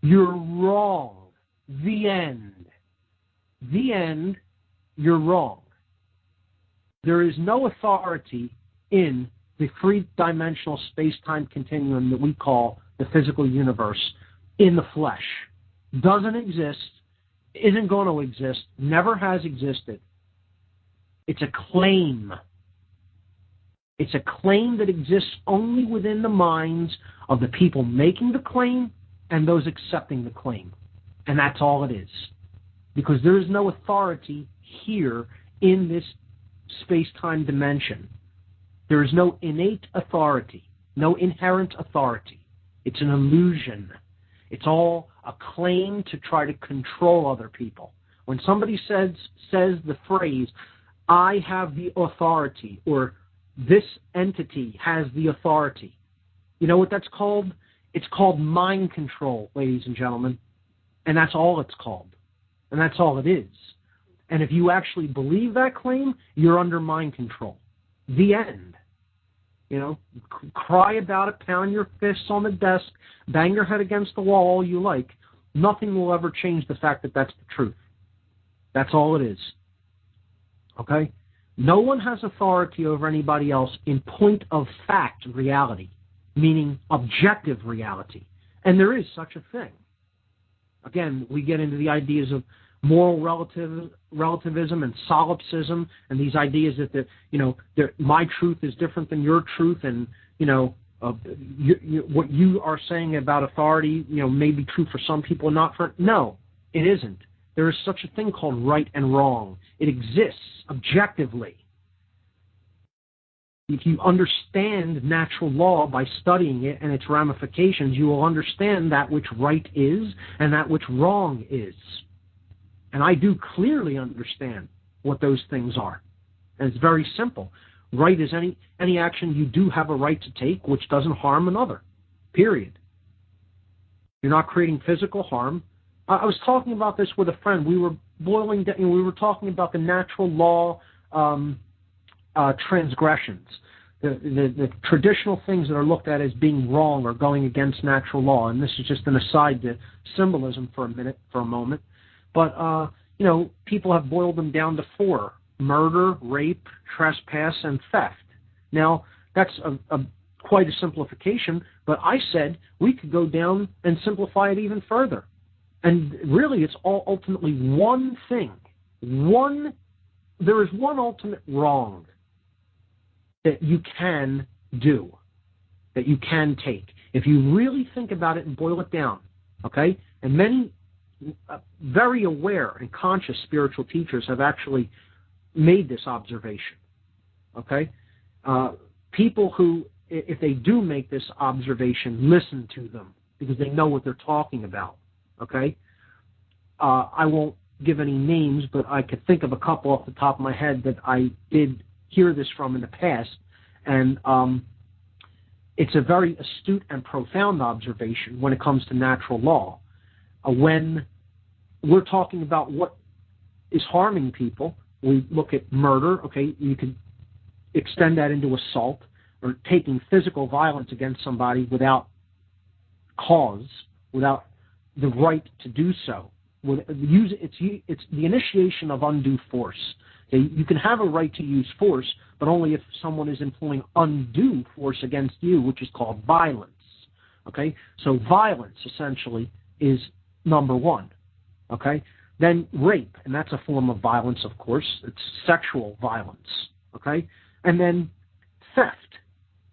you're wrong. The end. The end, you're wrong. There is no authority in the three-dimensional space-time continuum that we call the physical universe in the flesh. Doesn't exist, isn't going to exist, never has existed. It's a claim. It's a claim that exists only within the minds of the people making the claim and those accepting the claim. And that's all it is. Because there is no authority here in this space-time dimension. There is no innate authority, no inherent authority. It's an illusion. It's all a claim to try to control other people. When somebody says the phrase, I have the authority, or this entity has the authority, you know what that's called? It's called mind control, ladies and gentlemen. And that's all it's called. And that's all it is. And if you actually believe that claim, you're under mind control. The end. You know, cry about it, pound your fists on the desk, bang your head against the wall all you like. Nothing will ever change the fact that that's the truth. That's all it is. Okay? No one has authority over anybody else in point of fact reality, meaning objective reality. And there is such a thing. Again, we get into the ideas of moral relativism and solipsism, and these ideas that my truth is different than your truth, and what you are saying about authority, may be true for some people and not for. No, it isn't. There is such a thing called right and wrong. It exists objectively. If you understand natural law by studying it and its ramifications, you will understand that which right is and that which wrong is. And I do clearly understand what those things are. And it's very simple. Right is any action you do have a right to take which doesn't harm another. Period. You're not creating physical harm. I was talking about this with a friend. We were boiling down, we were talking about the natural law transgressions. The traditional things that are looked at as being wrong or going against natural law. And this is just an aside to symbolism for a moment. But, people have boiled them down to 4: murder, rape, trespass, and theft. Now, that's quite a simplification, but I said we could go down and simplify it even further. And really, it's all ultimately one thing. There is one ultimate wrong that you can do, that you can take. If you really think about it and boil it down, okay? And many very aware and conscious spiritual teachers have actually made this observation, okay? People who, if they do make this observation, listen to them because they know what they're talking about, okay? I won't give any names, but I could think of a couple off the top of my head that I did hear this from in the past, and it's a very astute and profound observation when it comes to natural law. When we're talking about what is harming people, we look at murder, okay, you could extend that into assault or taking physical violence against somebody without cause, without the right to do so. It's the initiation of undue force. Okay? You can have a right to use force, but only if someone is employing undue force against you, which is called violence. Okay? So violence, essentially, is number one. Okay? Then rape, and that's a form of violence, of course. It's sexual violence. Okay? And then theft.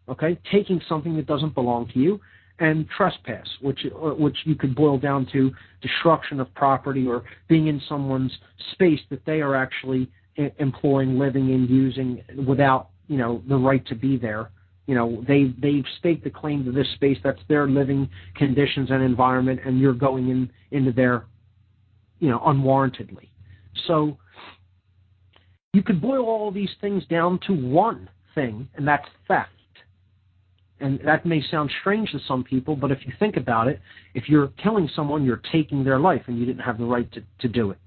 Okay? Taking something that doesn't belong to you. And trespass, which you could boil down to destruction of property or being in someone's space that they are actually employing, living in, using without, the right to be there. They've staked the claim to this space. That's their living conditions and environment, and you're going into their, unwarrantedly. So you could boil all these things down to one thing, and that's theft. And that may sound strange to some people, but if you think about it, if you're killing someone, you're taking their life, and you didn't have the right to do it,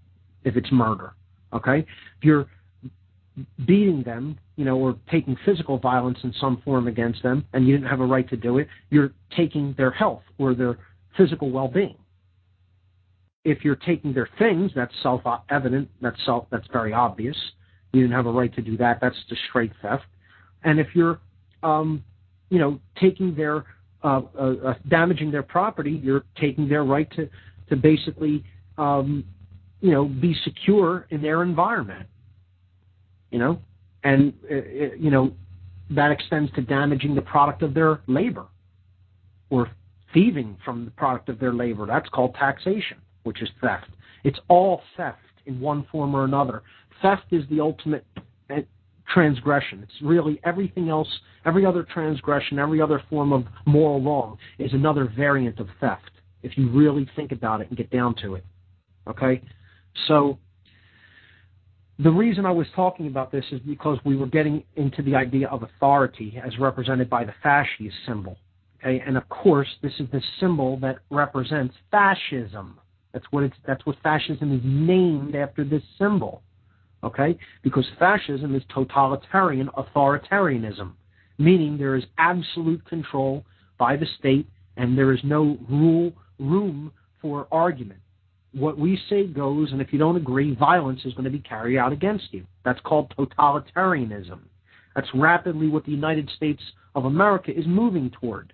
if it's murder, okay? If you're beating them, or taking physical violence in some form against them, and you didn't have a right to do it, you're taking their health or their physical well-being. If you're taking their things, that's self-evident, that's very obvious. You didn't have a right to do that. That's just straight theft. And if you're taking their, damaging their property, you're taking their right to basically, be secure in their environment, and, that extends to damaging the product of their labor or thieving from the product of their labor. That's called taxation, which is theft. It's all theft in one form or another. Theft is the ultimate transgression. It's really everything else, every other transgression, every other form of moral wrong is another variant of theft, if you really think about it and get down to it. Okay? So the reason I was talking about this is because we were getting into the idea of authority as represented by the Fasces symbol. Okay? And of course, this is the symbol that represents fascism. That's what fascism is named after, this symbol. Okay? Because fascism is totalitarian authoritarianism. meaning there is absolute control by the state and there is no room for argument. What we say goes, and if you don't agree, violence is going to be carried out against you. That's called totalitarianism. That's rapidly what the United States of America is moving toward,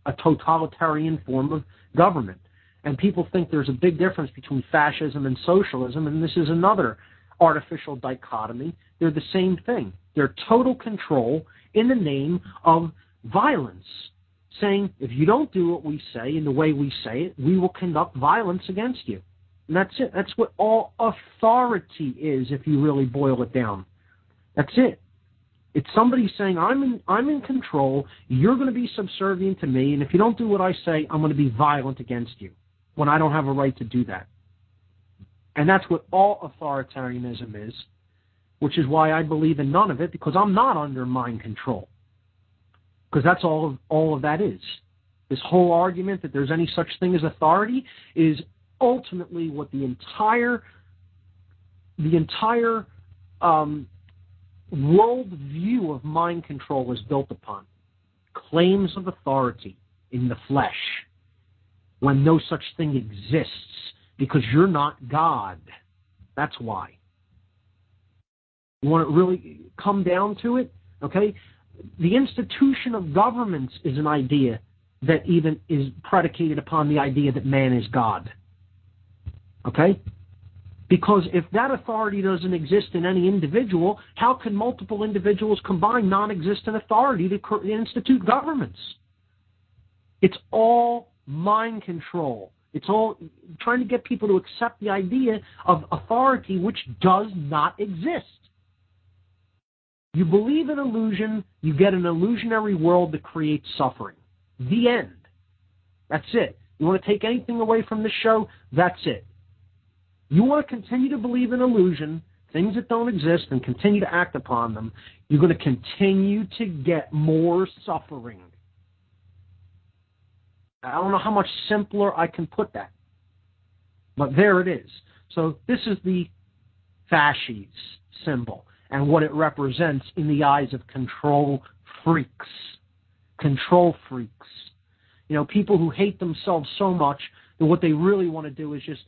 a totalitarian form of government. And people think there's a big difference between fascism and socialism, and this is another artificial dichotomy. They're the same thing. They're total control in the name of violence, saying, if you don't do what we say in the way we say it, we will conduct violence against you. And that's it. That's what all authority is, if you really boil it down. That's it. It's somebody saying, I'm in control, you're going to be subservient to me, and if you don't do what I say, I'm going to be violent against you, when I don't have a right to do that. And that's what all authoritarianism is, which is why I believe in none of it, because I'm not under mind control. Because that's all of that is. This whole argument that there's any such thing as authority is ultimately what the entire world view of mind control is built upon. Claims of authority in the flesh, when no such thing exists, because you're not God. That's why. You want to really come down to it? Okay? The institution of governments is an idea that even is predicated upon the idea that man is God. Okay? Because if that authority doesn't exist in any individual, how can multiple individuals combine non-existent authority to institute governments? It's all mind control. It's all trying to get people to accept the idea of authority which does not exist. You believe in illusion, you get an illusionary world that creates suffering. The end. That's it. You want to take anything away from this show? That's it. You want to continue to believe in illusion, things that don't exist, and continue to act upon them, you're going to continue to get more suffering. I don't know how much simpler I can put that, but there it is. So this is the Fasces symbol and what it represents in the eyes of control freaks. Control freaks. You know, people who hate themselves so much that what they really want to do is just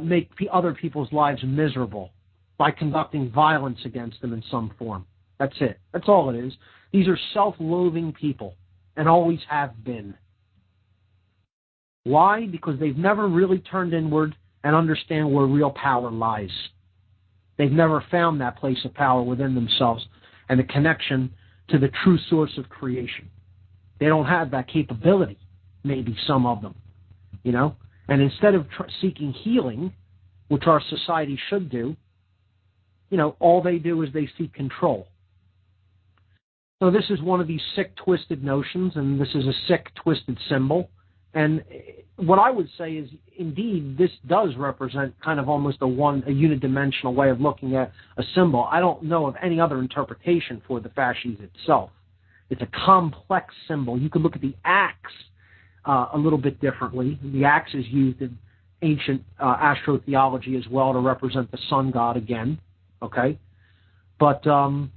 make other people's lives miserable by conducting violence against them in some form. That's it. That's all it is. These are self-loathing people and always have been. Why? Because they've never really turned inward and understand where real power lies. They've never found that place of power within themselves and the connection to the true source of creation. They don't have that capability, maybe some of them, you know? And instead of seeking healing, which our society should do, you know, all they do is they seek control. So this is one of these sick, twisted notions, and this is a sick, twisted symbol. And what I would say is, indeed, this does represent kind of almost a unidimensional way of looking at a symbol. I don't know of any other interpretation for the fasces itself. It's a complex symbol. You could look at the axe a little bit differently. The axe is used in ancient Astro-Theology as well to represent the sun god again. Okay? But the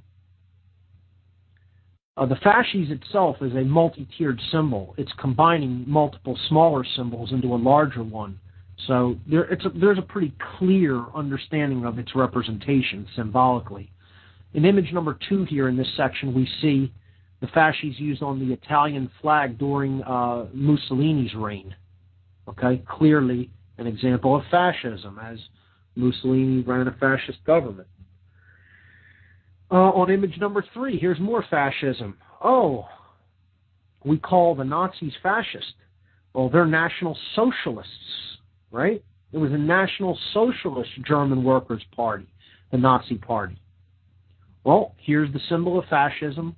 fasces itself is a multi-tiered symbol. It's combining multiple smaller symbols into a larger one. So there's a pretty clear understanding of its representation symbolically. In image number 2 here in this section, we see the fasces used on the Italian flag during Mussolini's reign. Okay, clearly an example of fascism, as Mussolini ran a fascist government. On image number 3, here's more fascism. Oh, we call the Nazis fascist. Well, they're National Socialists, right? It was a National Socialist German Workers' Party, the Nazi Party. Well, here's the symbol of fascism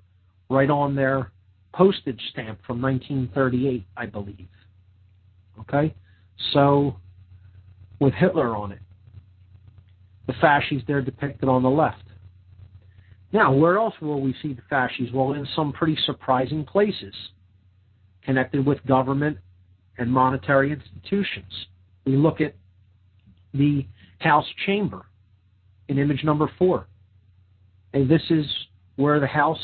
right on their postage stamp from 1938, I believe. Okay? So, with Hitler on it. The fasces there depicted on the left. Now, where else will we see the fasces? Well, in some pretty surprising places, connected with government and monetary institutions. We look at the House chamber in image number 4. And this is where the House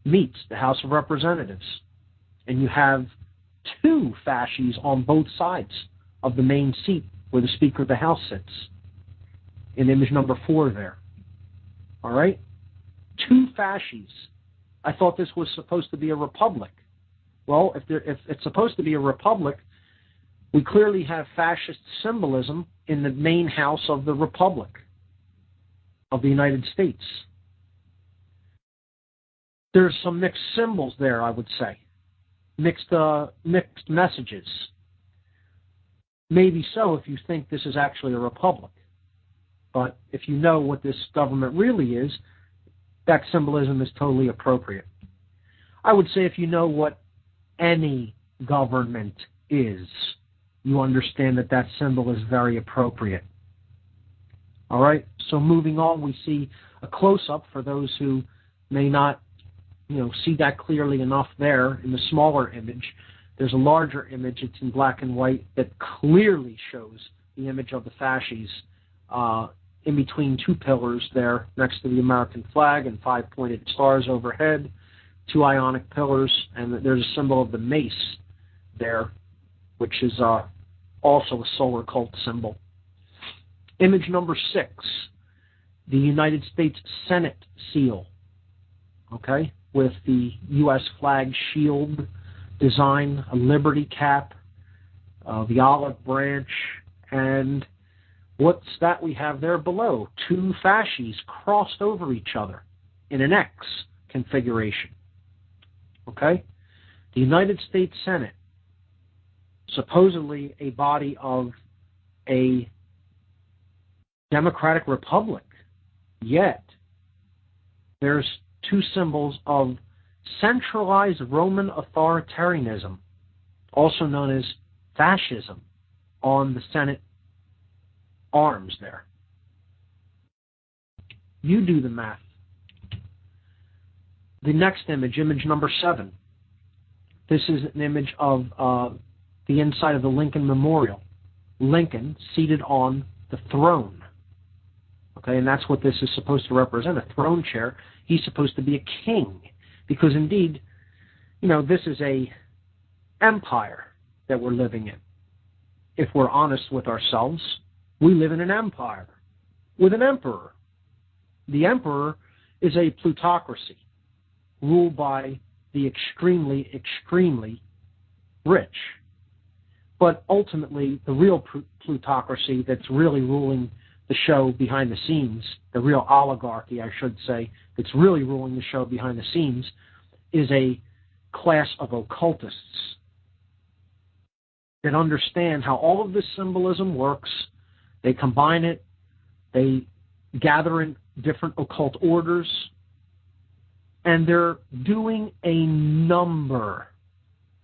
meets the House of Representatives. And you have two fasces on both sides of the main seat where the Speaker of the House sits. In image number 4 there. All right? Two fasces. I thought this was supposed to be a republic. Well, if it's supposed to be a republic, we clearly have fascist symbolism in the main house of the Republic of the United States. There's some mixed symbols there, I would say. Mixed messages. Maybe so if you think this is actually a republic. But if you know what this government really is, that symbolism is totally appropriate. I would say if you know what any government is, you understand that that symbol is very appropriate. All right, so moving on, we see a close-up for those who may not, see that clearly enough there in the smaller image. There's a larger image, it's in black and white, that clearly shows the image of the fasces in between two pillars there next to the American flag and 5 pointed stars overhead, 2 ionic pillars, and there's a symbol of the mace there, which is also a solar cult symbol. Image number 6, the United States Senate seal, okay, with the U.S. flag shield design, a liberty cap, the olive branch, and what's that we have there below? 2 fasces crossed over each other in an X configuration. Okay? The United States Senate, supposedly a body of a democratic republic, yet there's 2 symbols of centralized Roman authoritarianism, also known as fascism, on the Senate arms there. You do the math. The next image, image number 7. This is an image of the inside of the Lincoln Memorial. Lincoln seated on the throne. Okay, and that's what this is supposed to represent, a throne chair. He's supposed to be a king, because indeed, this is a empire that we're living in. If we're honest with ourselves, we live in an empire with an emperor. The emperor is a plutocracy ruled by the extremely, extremely rich. But ultimately, the real plutocracy that's really ruling the show behind the scenes, the real oligarchy, I should say, that's really ruling the show behind the scenes, is a class of occultists that understand how all of this symbolism works. They combine it, they gather in different occult orders, and they're doing a number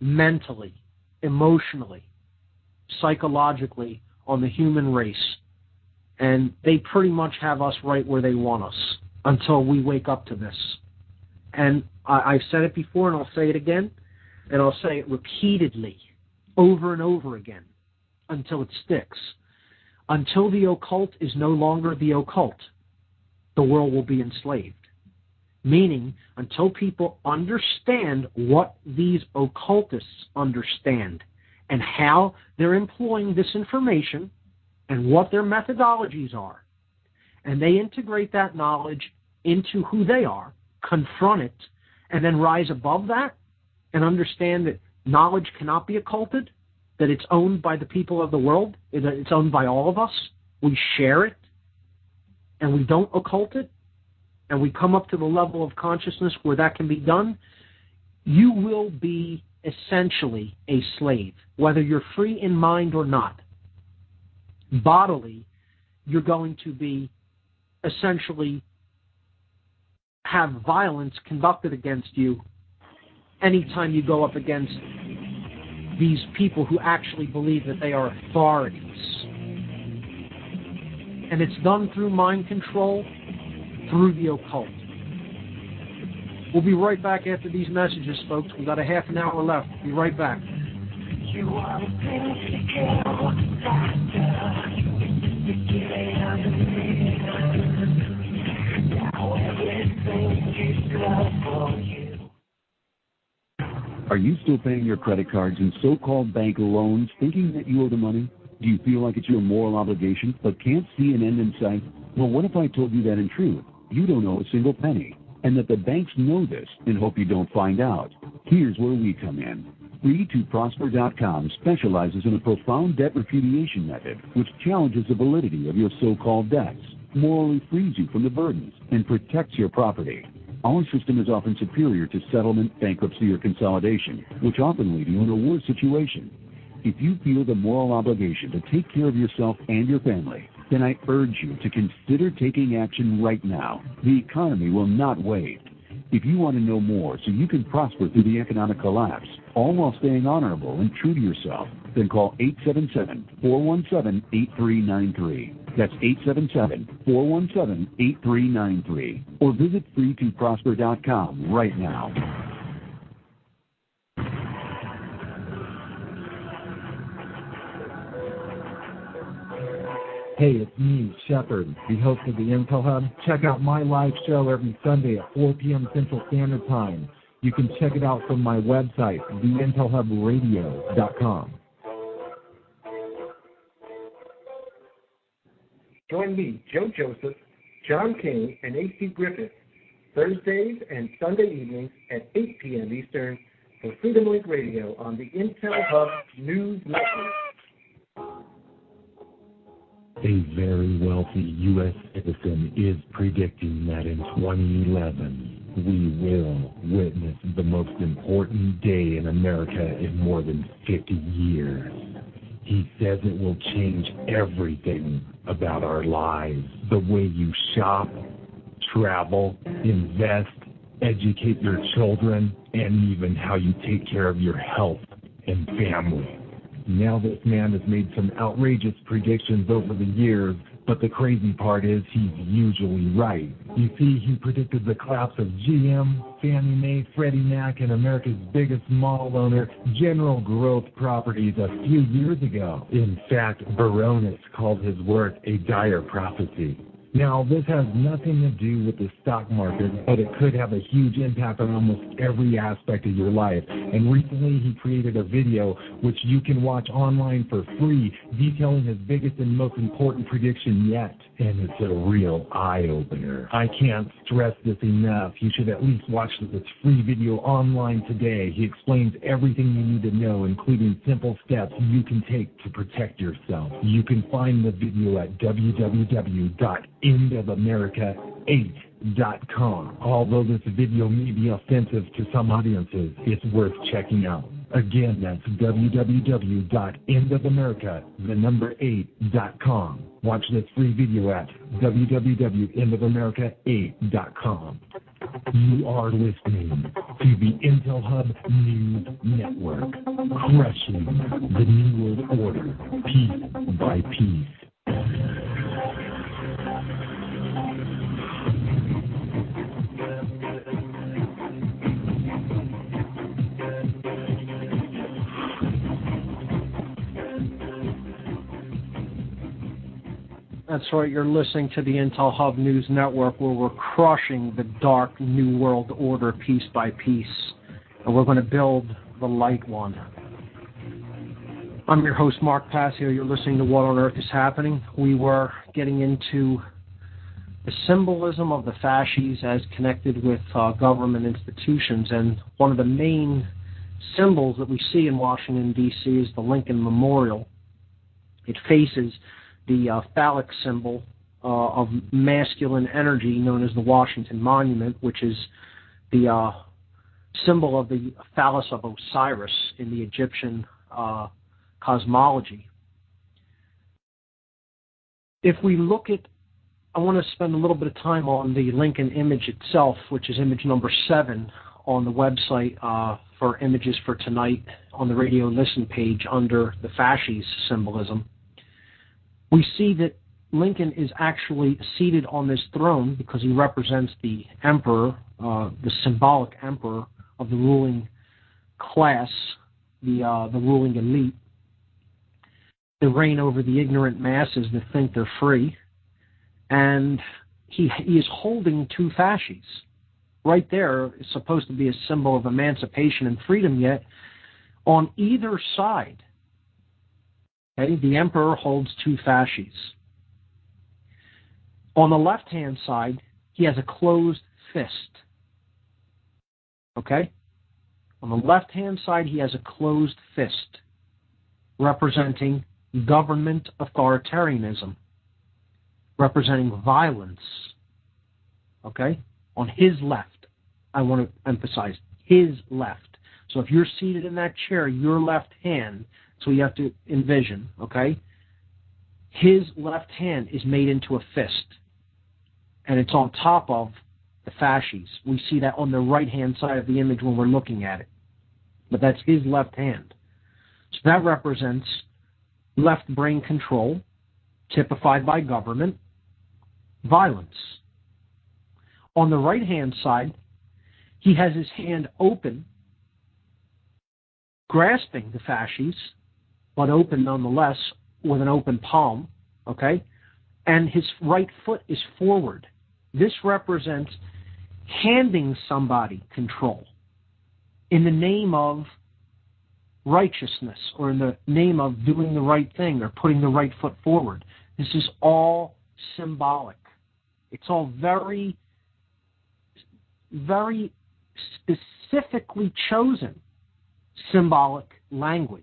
mentally, emotionally, psychologically on the human race. And they pretty much have us right where they want us until we wake up to this. And I've said it before, and I'll say it again, and I'll say it repeatedly, over and over again, until it sticks. Until the occult is no longer the occult, the world will be enslaved. Meaning, until people understand what these occultists understand and how they're employing this information and what their methodologies are, and they integrate that knowledge into who they are, confront it, and then rise above that and understand that knowledge cannot be occulted, that it's owned by the people of the world, that it's owned by all of us, we share it, and we don't occult it, and we come up to the level of consciousness where that can be done, you will be essentially a slave, whether you're free in mind or not. Bodily, you're going to be essentially have violence conducted against you anytime you go up against these people who actually believe that they are authorities. And it's done through mind control, through the occult. We'll be right back after these messages, folks. We've got a half an hour left. Be right back. You want Are you still paying your credit cards and so-called bank loans thinking that you owe the money? Do you feel like it's your moral obligation but can't see an end in sight? Well, what if I told you that in truth, you don't owe a single penny, and that the banks know this and hope you don't find out? Here's where we come in. Free2Prosper.com specializes in a profound debt repudiation method which challenges the validity of your so-called debts, morally frees you from the burdens, and protects your property. Our system is often superior to settlement, bankruptcy, or consolidation, which often leave you in a worse situation. If you feel the moral obligation to take care of yourself and your family, then I urge you to consider taking action right now. The economy will not wait. If you want to know more so you can prosper through the economic collapse, all while staying honorable and true to yourself, then call 877-417-8393. That's 877-417-8393. Or visit free2prosper.com right now. Hey, it's me, Shepard, the host of the Intel Hub. Check out my live show every Sunday at 4 p.m. Central Standard Time. You can check it out from my website, theintelhubradio.com. Join me, Joe Joseph, John King, and A.C. Griffith, Thursdays and Sunday evenings at 8 p.m. Eastern for Freedom Link Radio on the Intel Hub News Network. A very wealthy U.S. citizen is predicting that in 2011, we will witness the most important day in America in more than 50 years. He says it will change everything about our lives. The way you shop, travel, invest, educate your children, and even how you take care of your health and family. Now this man has made some outrageous predictions over the years, but the crazy part is he's usually right. You see, he predicted the collapse of GM, Fannie Mae, Freddie Mac, and America's biggest mall owner, General Growth Properties, a few years ago. In fact, Baronis called his work a dire prophecy. Now, this has nothing to do with the stock market, but it could have a huge impact on almost every aspect of your life. And recently, he created a video which you can watch online for free, detailing his biggest and most important prediction yet. And it's a real eye-opener. I can't stress this enough. You should at least watch this free video online today. He explains everything you need to know, including simple steps you can take to protect yourself. You can find the video at www.endofamerica8.com. Although this video may be offensive to some audiences, it's worth checking out. Again, that's www.endofamerica8.com. Watch this free video at www.endofamerica8.com. You are listening to the Intel Hub News Network, crushing the New World Order piece by piece. That's right, you're listening to the Intel Hub News Network, where we're crushing the dark New World Order piece by piece, and we're going to build the light one. I'm your host, Mark Passio. You're listening to What on Earth is Happening. We were getting into the symbolism of the Fasces as connected with government institutions, and one of the main symbols that we see in Washington, D.C. is the Lincoln Memorial. It faces the phallic symbol of masculine energy known as the Washington Monument, which is the symbol of the phallus of Osiris in the Egyptian cosmology. If we look at, I want to spend a little bit of time on the Lincoln image itself, which is image number 7 on the website for images for tonight on the radio listen page under the Fasces symbolism. We see that Lincoln is actually seated on this throne because he represents the emperor, the symbolic emperor of the ruling class, the ruling elite. They reign over the ignorant masses that think they're free. And he is holding 2 fasces. right there is supposed to be a symbol of emancipation and freedom, yet on either side, okay, the emperor holds two fasces. On the left-hand side, he has a closed fist. Okay? On the left-hand side, he has a closed fist, representing government authoritarianism, representing violence. Okay? On his left, I want to emphasize, his left. So if you're seated in that chair, your left hand, so you have to envision, okay? His left hand is made into a fist, and it's on top of the fasces. We see that on the right-hand side of the image when we're looking at it. But that's his left hand. So that represents left brain control, typified by government, violence. On the right-hand side, he has his hand open, grasping the fasces, but open nonetheless, with an open palm, okay? And his right foot is forward. This represents handing somebody control in the name of righteousness, or in the name of doing the right thing or putting the right foot forward. This is all symbolic. It's all very, very specifically chosen symbolic language,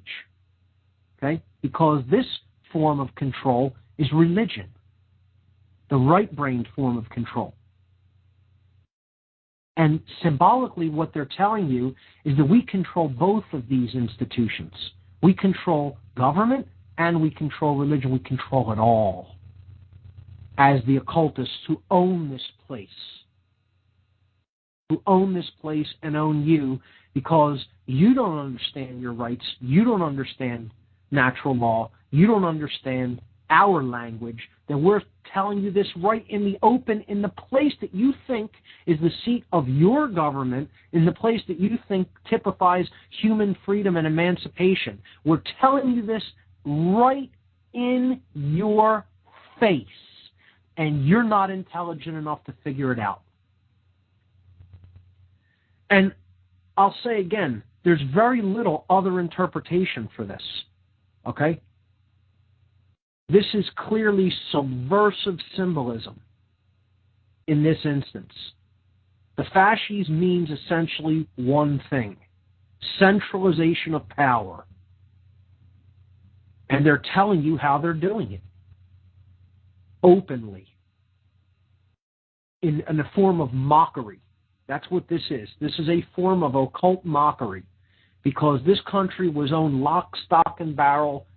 okay? Because this form of control is religion, the right-brained form of control. And symbolically, what they're telling you is that we control both of these institutions. We control government and we control religion. We control it all as the occultists who own this place. Who own this place and own you, because you don't understand your rights, you don't understand natural law, you don't understand our language, then we're telling you this right in the open, in the place that you think is the seat of your government, in the place that you think typifies human freedom and emancipation. We're telling you this right in your face, and you're not intelligent enough to figure it out. And I'll say again, there's very little other interpretation for this, okay? This is clearly subversive symbolism in this instance. The fasces means essentially one thing: centralization of power. And they're telling you how they're doing it. Openly. In a form of mockery. That's what this is. This is a form of occult mockery, because this country was owned lock, stock, and barrel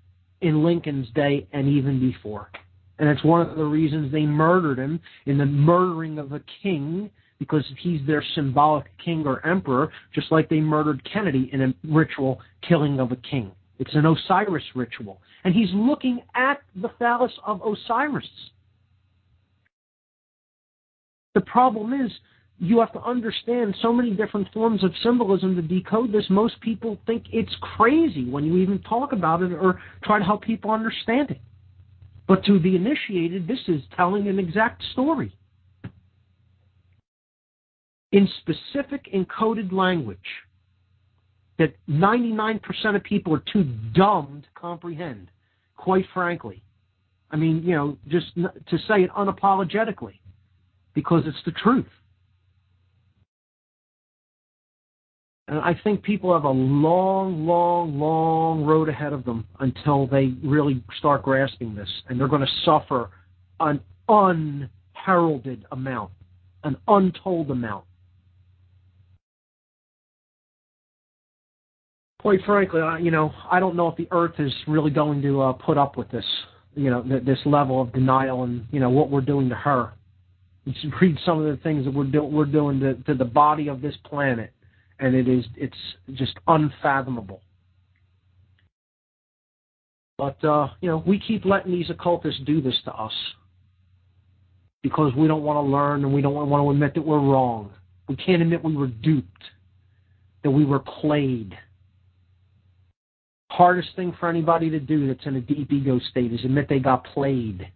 in Lincoln's day and even before. And it's one of the reasons they murdered him in the murdering of a king, because he's their symbolic king or emperor, just like they murdered Kennedy in a ritual killing of a king. It's an Osiris ritual. And he's looking at the phallus of Osiris. The problem is, you have to understand so many different forms of symbolism to decode this. Most people think it's crazy when you even talk about it or try to help people understand it. But to the initiated, this is telling an exact story. In specific encoded language that 99% of people are too dumb to comprehend, quite frankly. I mean, just to say it unapologetically, because it's the truth. And I think people have a long, long, long road ahead of them until they really start grasping this. And they're going to suffer an unheralded amount, an untold amount. Quite frankly, I don't know if the earth is really going to put up with this, this level of denial and, what we're doing to her. You should read some of the things that we're doing to the body of this planet. And it's just unfathomable. But, we keep letting these occultists do this to us because we don't want to learn and we don't want to admit that we're wrong. We can't admit we were duped, that we were played. Hardest thing for anybody to do that's in a deep ego state is admit they got played.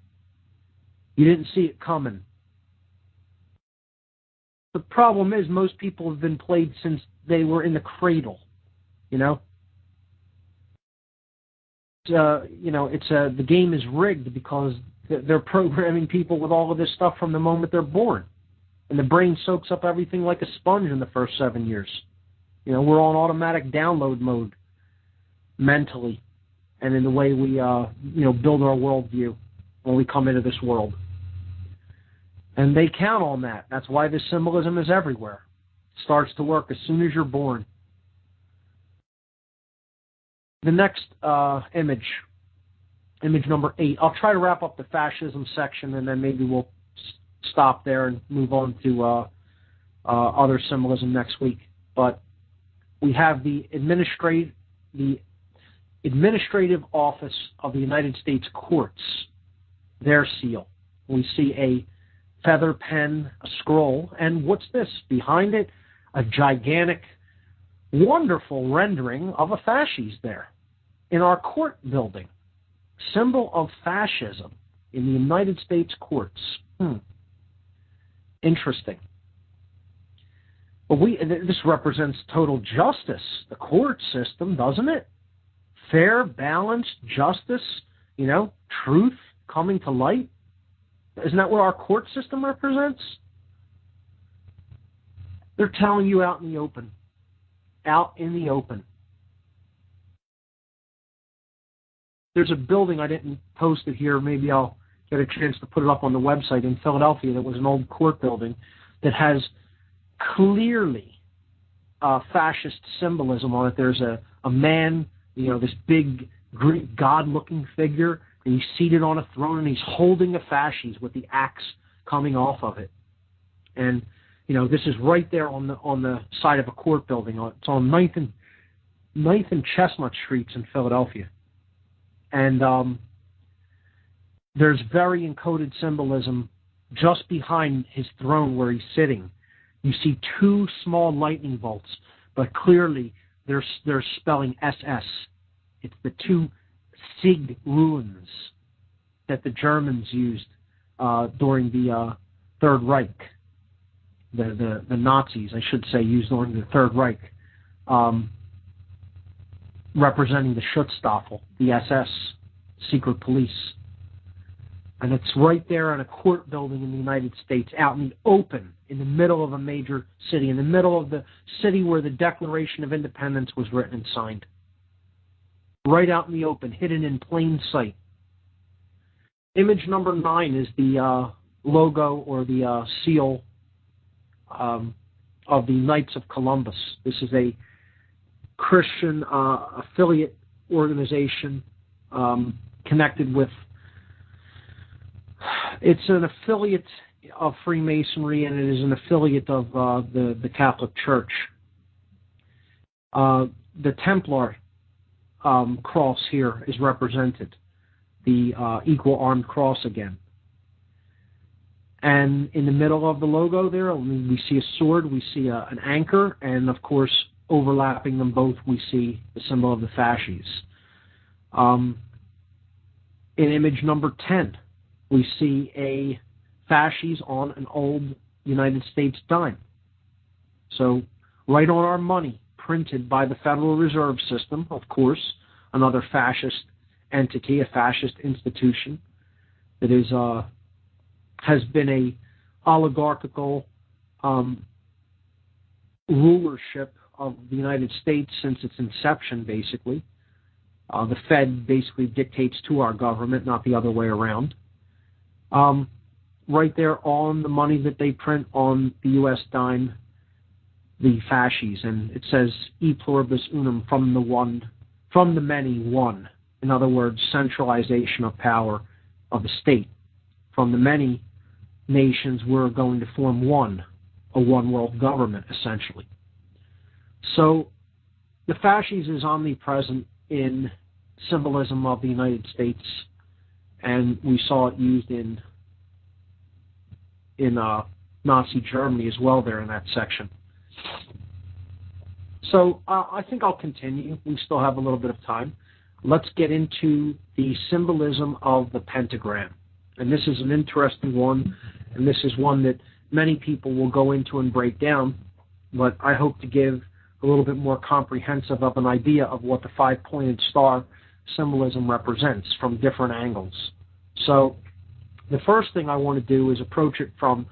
You didn't see it coming. The problem is most people have been played since they were in the cradle, you know? The game is rigged because they're programming people with all of this stuff from the moment they're born. And the brain soaks up everything like a sponge in the first 7 years. You know, we're on automatic download mode mentally and in the way we, build our worldview when we come into this world. And they count on that. That's why this symbolism is everywhere. It starts to work as soon as you're born. The next image number 8. I'll try to wrap up the fascism section, and then maybe we'll stop there and move on to other symbolism next week. But we have the Administrative Office of the United States Courts, their seal. We see a feather pen, a scroll, and what's this? Behind it, a gigantic, wonderful rendering of a fasces there in our court building. Symbol of fascism in the United States courts. Interesting. But this represents total justice, the court system, doesn't it? Fair, balanced, justice, truth coming to light. Isn't that what our court system represents? They're telling you out in the open. Out in the open. There's a building, I didn't post it here, maybe I'll get a chance to put it up on the website, in Philadelphia that was an old court building that has clearly fascist symbolism on it. There's a man, this big Greek god-looking figure, and he's seated on a throne and he's holding a fasces with the axe coming off of it. And this is right there on the side of a court building. It's on 9th and Chestnut Streets in Philadelphia. And there's very encoded symbolism just behind his throne where he's sitting. You see 2 small lightning bolts, but clearly they're spelling SS. It's the 2 Sig runes that the Germans used during the Third Reich. The Nazis, I should say, used during the Third Reich, representing the Schutzstaffel, the SS, secret police. And it's right there in a court building in the United States, out in the open, in the middle of a major city, in the middle of the city where the Declaration of Independence was written and signed. Right out in the open, hidden in plain sight. Image number 9 is the logo or the seal of the Knights of Columbus. This is a Christian affiliate organization connected with, it's an affiliate of Freemasonry, and it is an affiliate of the Catholic Church. The Templar cross here is represented, the equal armed cross again. And in the middle of the logo there, we see a sword, we see an anchor, and of course, overlapping them both, we see the symbol of the fasces. In image number 10, we see a fasces on an old United States dime. So, right on our money, printed by the Federal Reserve System, of course, another fascist entity, a fascist institution that is has been a oligarchical rulership of the United States since its inception, basically. The Fed basically dictates to our government, not the other way around. Right there on the money that they print on the U.S. dime, the fasces, and it says "E pluribus unum," from the many, one. In other words, centralization of power of the state. From the many nations, we're going to form a one world government, essentially. So the fasces is omnipresent in symbolism of the United States, and we saw it used in Nazi Germany as well there in that section. So I think I'll continue. We still have a little bit of time. Let's get into the symbolism of the pentagram. And this is an interesting one, and this is one that many people will go into and break down, but I hope to give a little bit more comprehensive of an idea of what the five-pointed star symbolism represents from different angles. So the first thing I want to do is approach it from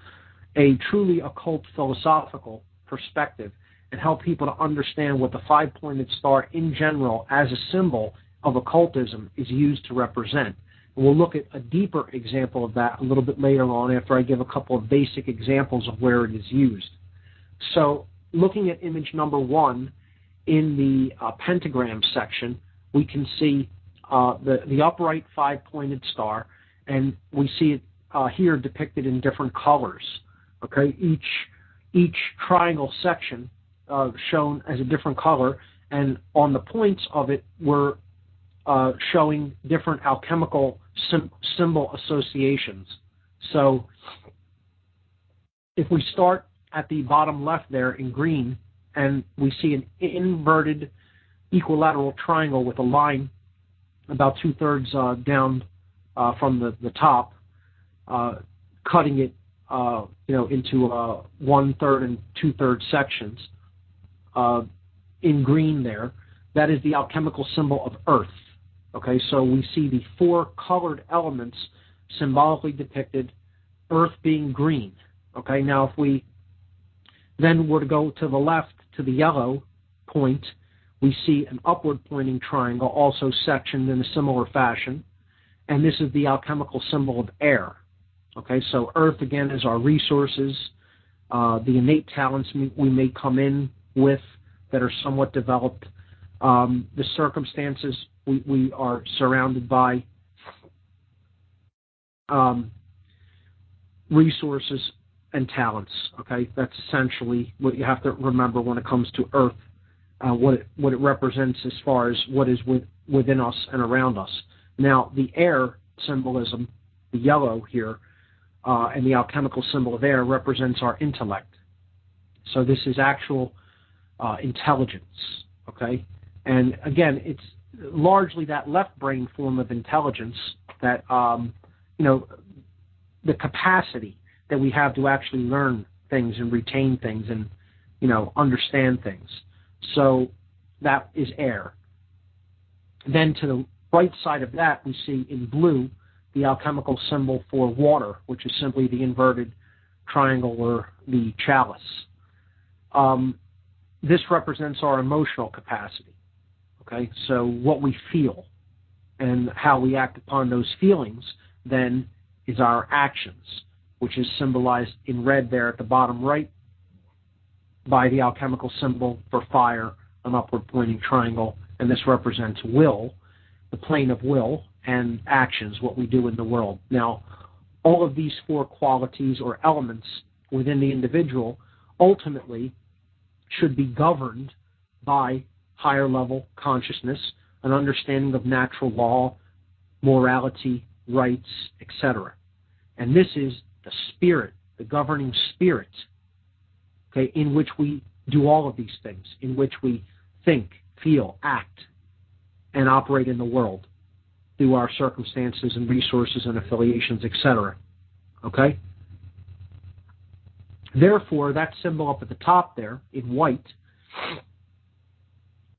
a truly occult philosophical perspective and help people to understand what the five-pointed star in general as a symbol of occultism is used to represent. And we'll look at a deeper example of that a little bit later on after I give a couple of basic examples of where it is used. So looking at image number 1 in the pentagram section, we can see the upright five-pointed star, and we see it here depicted in different colors. Okay, each triangle section shown as a different color, and on the points of it we're showing different alchemical symbol associations. So if we start at the bottom left there in green, and we see an inverted equilateral triangle with a line about 2/3 down from the top, cutting it into 1/3 and 2/3 sections. In green there, that is the alchemical symbol of earth. Okay, so we see the 4 colored elements symbolically depicted, earth being green. Okay, now if we then were to go to the left to the yellow point, we see an upward pointing triangle also sectioned in a similar fashion, and this is the alchemical symbol of air. Okay, so earth again is our resources, the innate talents we may come in with that are somewhat developed, the circumstances we are surrounded by, resources and talents. Okay, that's essentially what you have to remember when it comes to earth, what it represents as far as what is within us and around us. Now, the air symbolism, the yellow here, and the alchemical symbol of air represents our intellect. So this is actual intelligence, okay? And again, it's largely that left brain form of intelligence that, the capacity that we have to actually learn things and retain things and, understand things. So that is air. Then to the right side of that, we see in blue the alchemical symbol for water, which is simply the inverted triangle or the chalice. This represents our emotional capacity. Okay, so what we feel and how we act upon those feelings then is our actions, which is symbolized in red there at the bottom right by the alchemical symbol for fire, an upward pointing triangle, and this represents will, the plane of will, and actions, what we do in the world. Now, all of these 4 qualities or elements within the individual ultimately should be governed by higher level consciousness, an understanding of natural law, morality, rights, etc. And this is the spirit, the governing spirit, okay, in which we do all of these things, in which we think, feel, act, and operate in the world through our circumstances and resources and affiliations, etc. Okay? Therefore, that symbol up at the top there in white,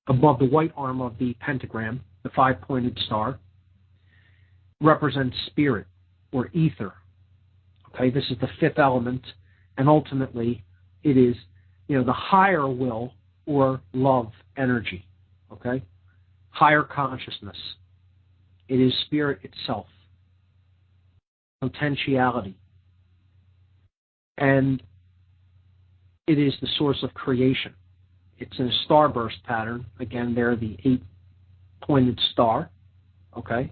above the white arm of the pentagram, the 5-pointed star, represents spirit or ether. Okay, this is the 5th element, and ultimately it is, the higher will or love energy. Okay, higher consciousness. It is spirit itself, potentiality, and it is the source of creation. It's in a starburst pattern. Again, there the 8-pointed star, okay,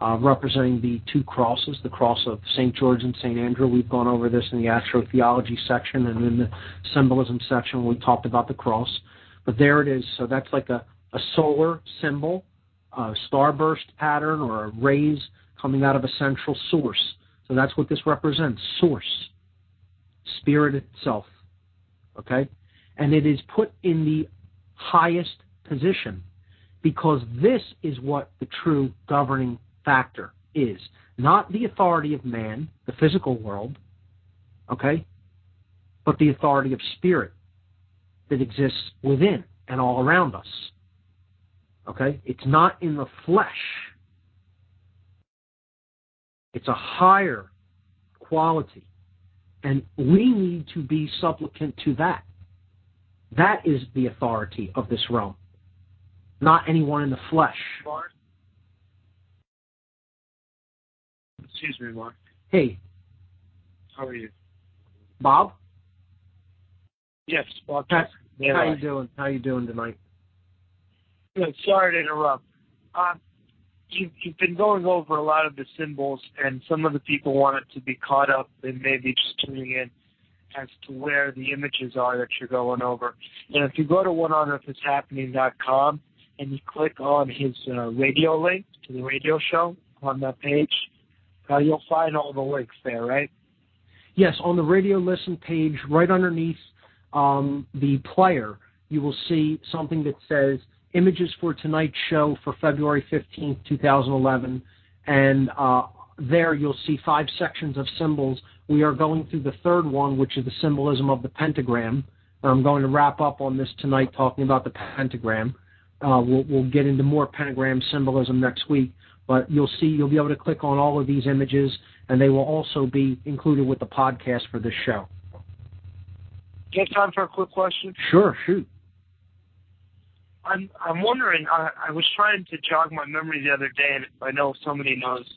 representing the 2 crosses, the cross of St. George and St. Andrew. We've gone over this in the Astro-Theology section, and in the Symbolism section we talked about the cross. But there it is. So that's like a solar symbol, a starburst pattern, or a rays coming out of a central source. So that's what this represents, source, spirit itself, okay? And it is put in the highest position because this is what the true governing factor is. Not the authority of man, the physical world, okay? But the authority of spirit that exists within and all around us, okay? It's not in the flesh. It's a higher quality, and we need to be supplicant to that. That is the authority of this realm, not anyone in the flesh. Mark? Excuse me, Mark. Hey. How are you? Bob? Yes, Bob. How you doing? How you doing tonight? Good. Sorry to interrupt. You've been going over a lot of the symbols, and some of the people wanted to be caught up and maybe just tuning in as to where the images are that you're going over. And if you go to whatonearthishappening.com and you click on his radio link to the radio show on that page, you'll find all the links there, right? Yes, on the radio listen page, right underneath the player, you will see something that says images for tonight's show for February 15th, 2011. And there you'll see 5 sections of symbols. We are going through the third one, which is the symbolism of the pentagram. I'm going to wrap up on this tonight talking about the pentagram. We'll get into more pentagram symbolism next week. But you'll be able to click on all of these images, and they will also be included with the podcast for this show. You have time for a quick question? Sure, shoot. I'm wondering, I was trying to jog my memory the other day, and if I know somebody knows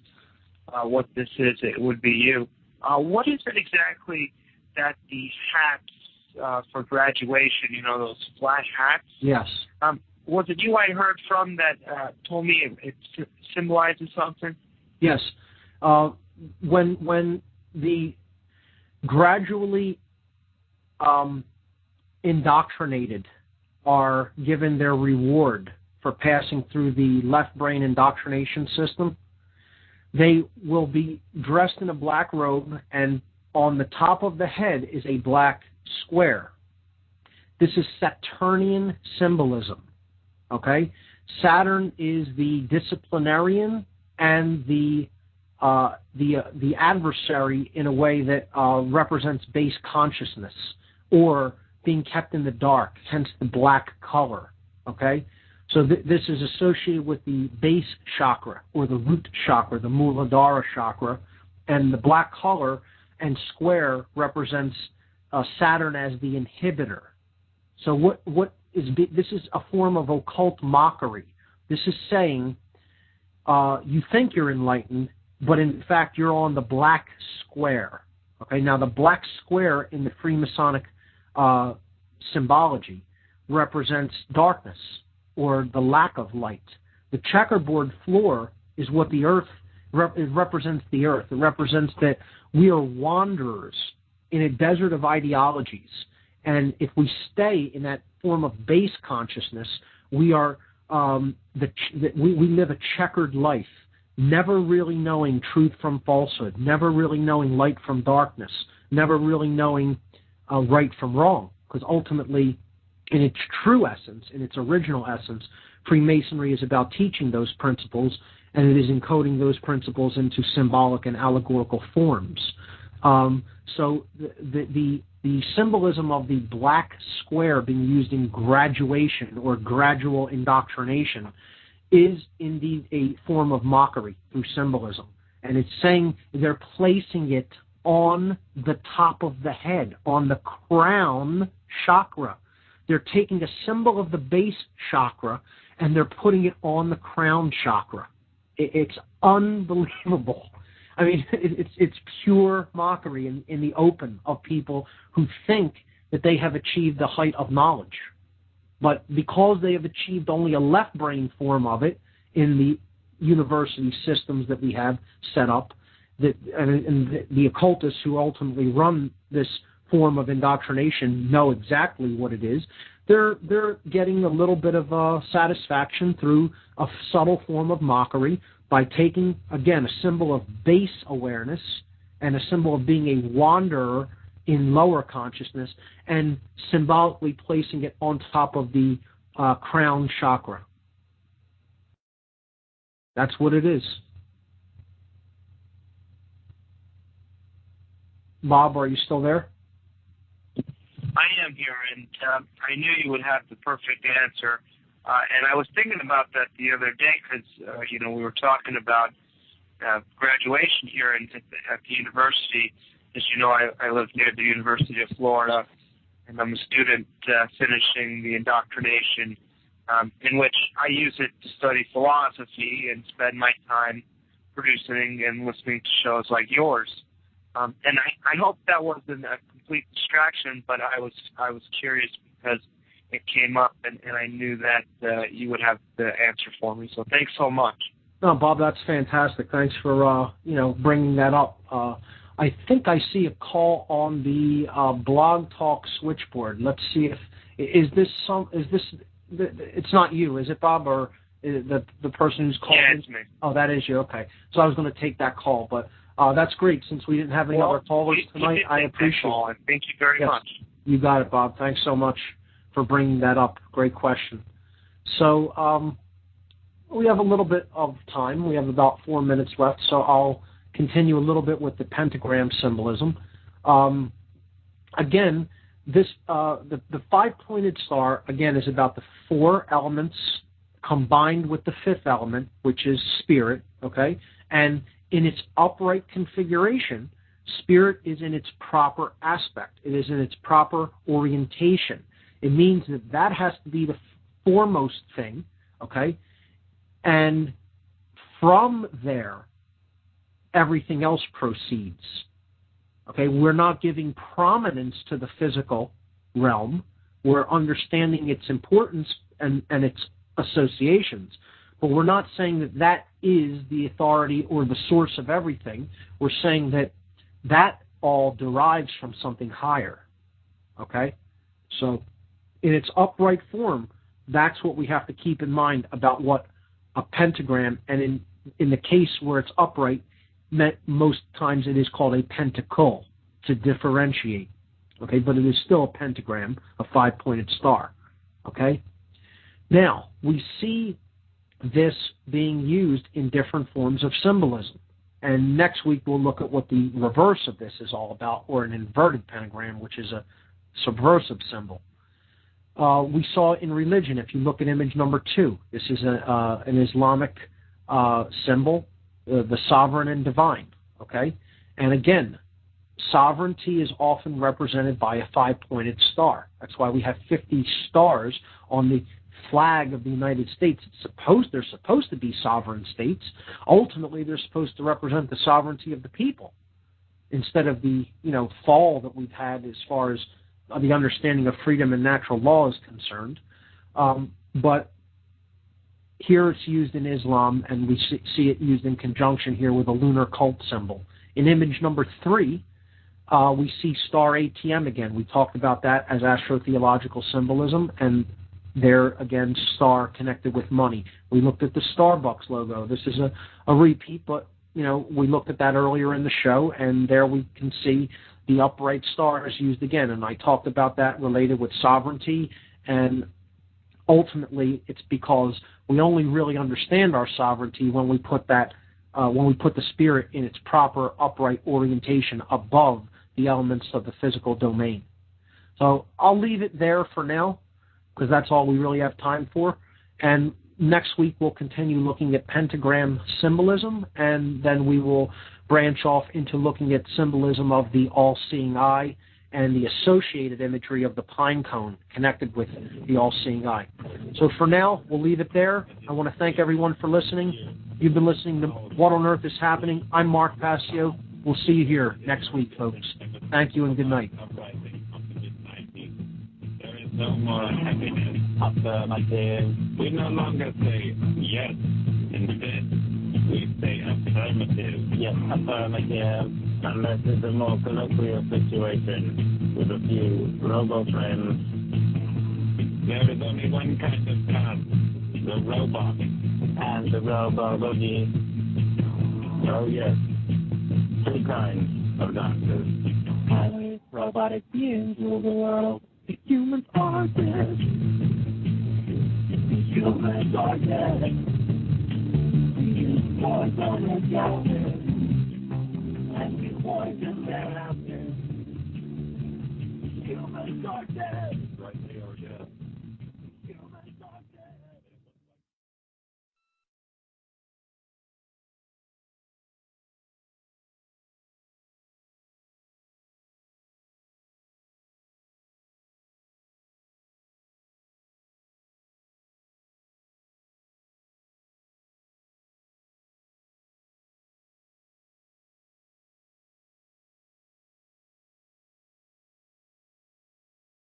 what this is, it would be you. What is it exactly that the hats for graduation, those flash hats? Yes. Was it you I heard from that told me it symbolizes something? Yes. When the gradually indoctrinated are given their reward for passing through the left brain indoctrination system, they will be dressed in a black robe, and on the top of the head is a black square. This is Saturnian symbolism. Okay, Saturn is the disciplinarian and the adversary in a way that represents base consciousness or being kept in the dark, hence the black color. Okay, so this is associated with the base chakra or the root chakra, the Muladhara chakra, and the black color and square represents Saturn as the inhibitor. So this is a form of occult mockery. This is saying you think you're enlightened, but in fact you're on the black square. Okay, now the black square in the Freemasonic symbology represents darkness or the lack of light. The checkerboard floor is what the earth it represents. The earth. It represents that we are wanderers in a desert of ideologies, and if we stay in that form of base consciousness, we are we live a checkered life, never really knowing truth from falsehood, never really knowing light from darkness, never really knowing right from wrong, because ultimately, in its true essence, in its original essence, Freemasonry is about teaching those principles, and it is encoding those principles into symbolic and allegorical forms. So the symbolism of the black square being used in graduation or gradual indoctrination is indeed a form of mockery through symbolism. And it's saying they're placing it on the top of the head, on the crown chakra. They're taking a symbol of the base chakra and they're putting it on the crown chakra. It's unbelievable. I mean, it's pure mockery in the open of people who think that they have achieved the height of knowledge. But because they have achieved only a left brain form of it in the university systems that we have set up, and the occultists who ultimately run this form of indoctrination know exactly what it is, they're getting a little bit of satisfaction through a subtle form of mockery by taking, again, a symbol of base awareness and a symbol of being a wanderer in lower consciousness and symbolically placing it on top of the crown chakra. That's what it is. Bob, are you still there? I am here, and I knew you would have the perfect answer. And I was thinking about that the other day because, we were talking about graduation here at the university. As you know, I live near the University of Florida, and I'm a student finishing the indoctrination, in which I use it to study philosophy and spend my time producing and listening to shows like yours. And I hope that wasn't a complete distraction, but I was curious because it came up, and I knew that you would have the answer for me. So thanks so much. No, Bob, that's fantastic. Thanks for bringing that up. I think I see a call on the Blog Talk switchboard. Let's see if it's not you, is it, Bob, or is it the person who's calling? Yeah, it's me. Oh, that is you. Okay, so I was going to take that call, but that's great. Since we didn't have any other callers tonight, I appreciate it. Thank you very much. You got it, Bob. Thanks so much for bringing that up. Great question. So we have a little bit of time. We have about 4 minutes left, so I'll continue a little bit with the pentagram symbolism. Again, this the five-pointed star, again, is about the four elements combined with the fifth element, which is spirit, okay? And in its upright configuration, spirit is in its proper aspect. It is in its proper orientation. It means that has to be the foremost thing, okay? And from there, everything else proceeds. Okay, we're not giving prominence to the physical realm. We're understanding its importance and its associations. But we're not saying that is the authority or the source of everything. We're saying that all derives from something higher. Okay? So in its upright form, that's what we have to keep in mind about what a pentagram, and in the case where it's upright, most times it is called a pentacle to differentiate. Okay, but it is still a pentagram, a five-pointed star. Okay? Now, we see this being used in different forms of symbolism. And next week we'll look at what the reverse of this is all about, or an inverted pentagram, which is a subversive symbol. We saw in religion, if you look at image number 2, this is an Islamic symbol, the sovereign and divine, okay? And again, sovereignty is often represented by a five-pointed star. That's why we have 50 stars on the flag of the United States. They're supposed to be sovereign states. Ultimately, they're supposed to represent the sovereignty of the people instead of the fall that we've had as far as the understanding of freedom and natural law is concerned. But here it's used in Islam, and we see it used in conjunction here with a lunar cult symbol. In image number 3, we see star ATM again. We talked about that as astro-theological symbolism, and there again, star connected with money. We looked at the Starbucks logo. This is a repeat, but we looked at that earlier in the show, and there we can see the upright star is used again. And I talked about that related with sovereignty, and ultimately it's because we only really understand our sovereignty when we put the spirit in its proper upright orientation above the elements of the physical domain. So I'll leave it there for now, because that's all we really have time for. And next week we'll continue looking at pentagram symbolism, and then we will branch off into looking at symbolism of the all-seeing eye and the associated imagery of the pine cone connected with the all-seeing eye. So for now, we'll leave it there. I want to thank everyone for listening. You've been listening to What on Earth is Happening. I'm Mark Passio. We'll see you here next week, folks. Thank you and good night. No more happiness, affirmative. We no longer say yes. Instead, we say affirmative. Yes, affirmative. Unless it's a more colloquial situation with a few robo friends. There is only one kind of God, the robot. And the robo-boogie. Oh yes, 2 kinds of doctors. And robotic beings rule the world. The humans are dead. The humans are dead. The humans are dead. And we poison their after. humans are dead. Right, they are dead.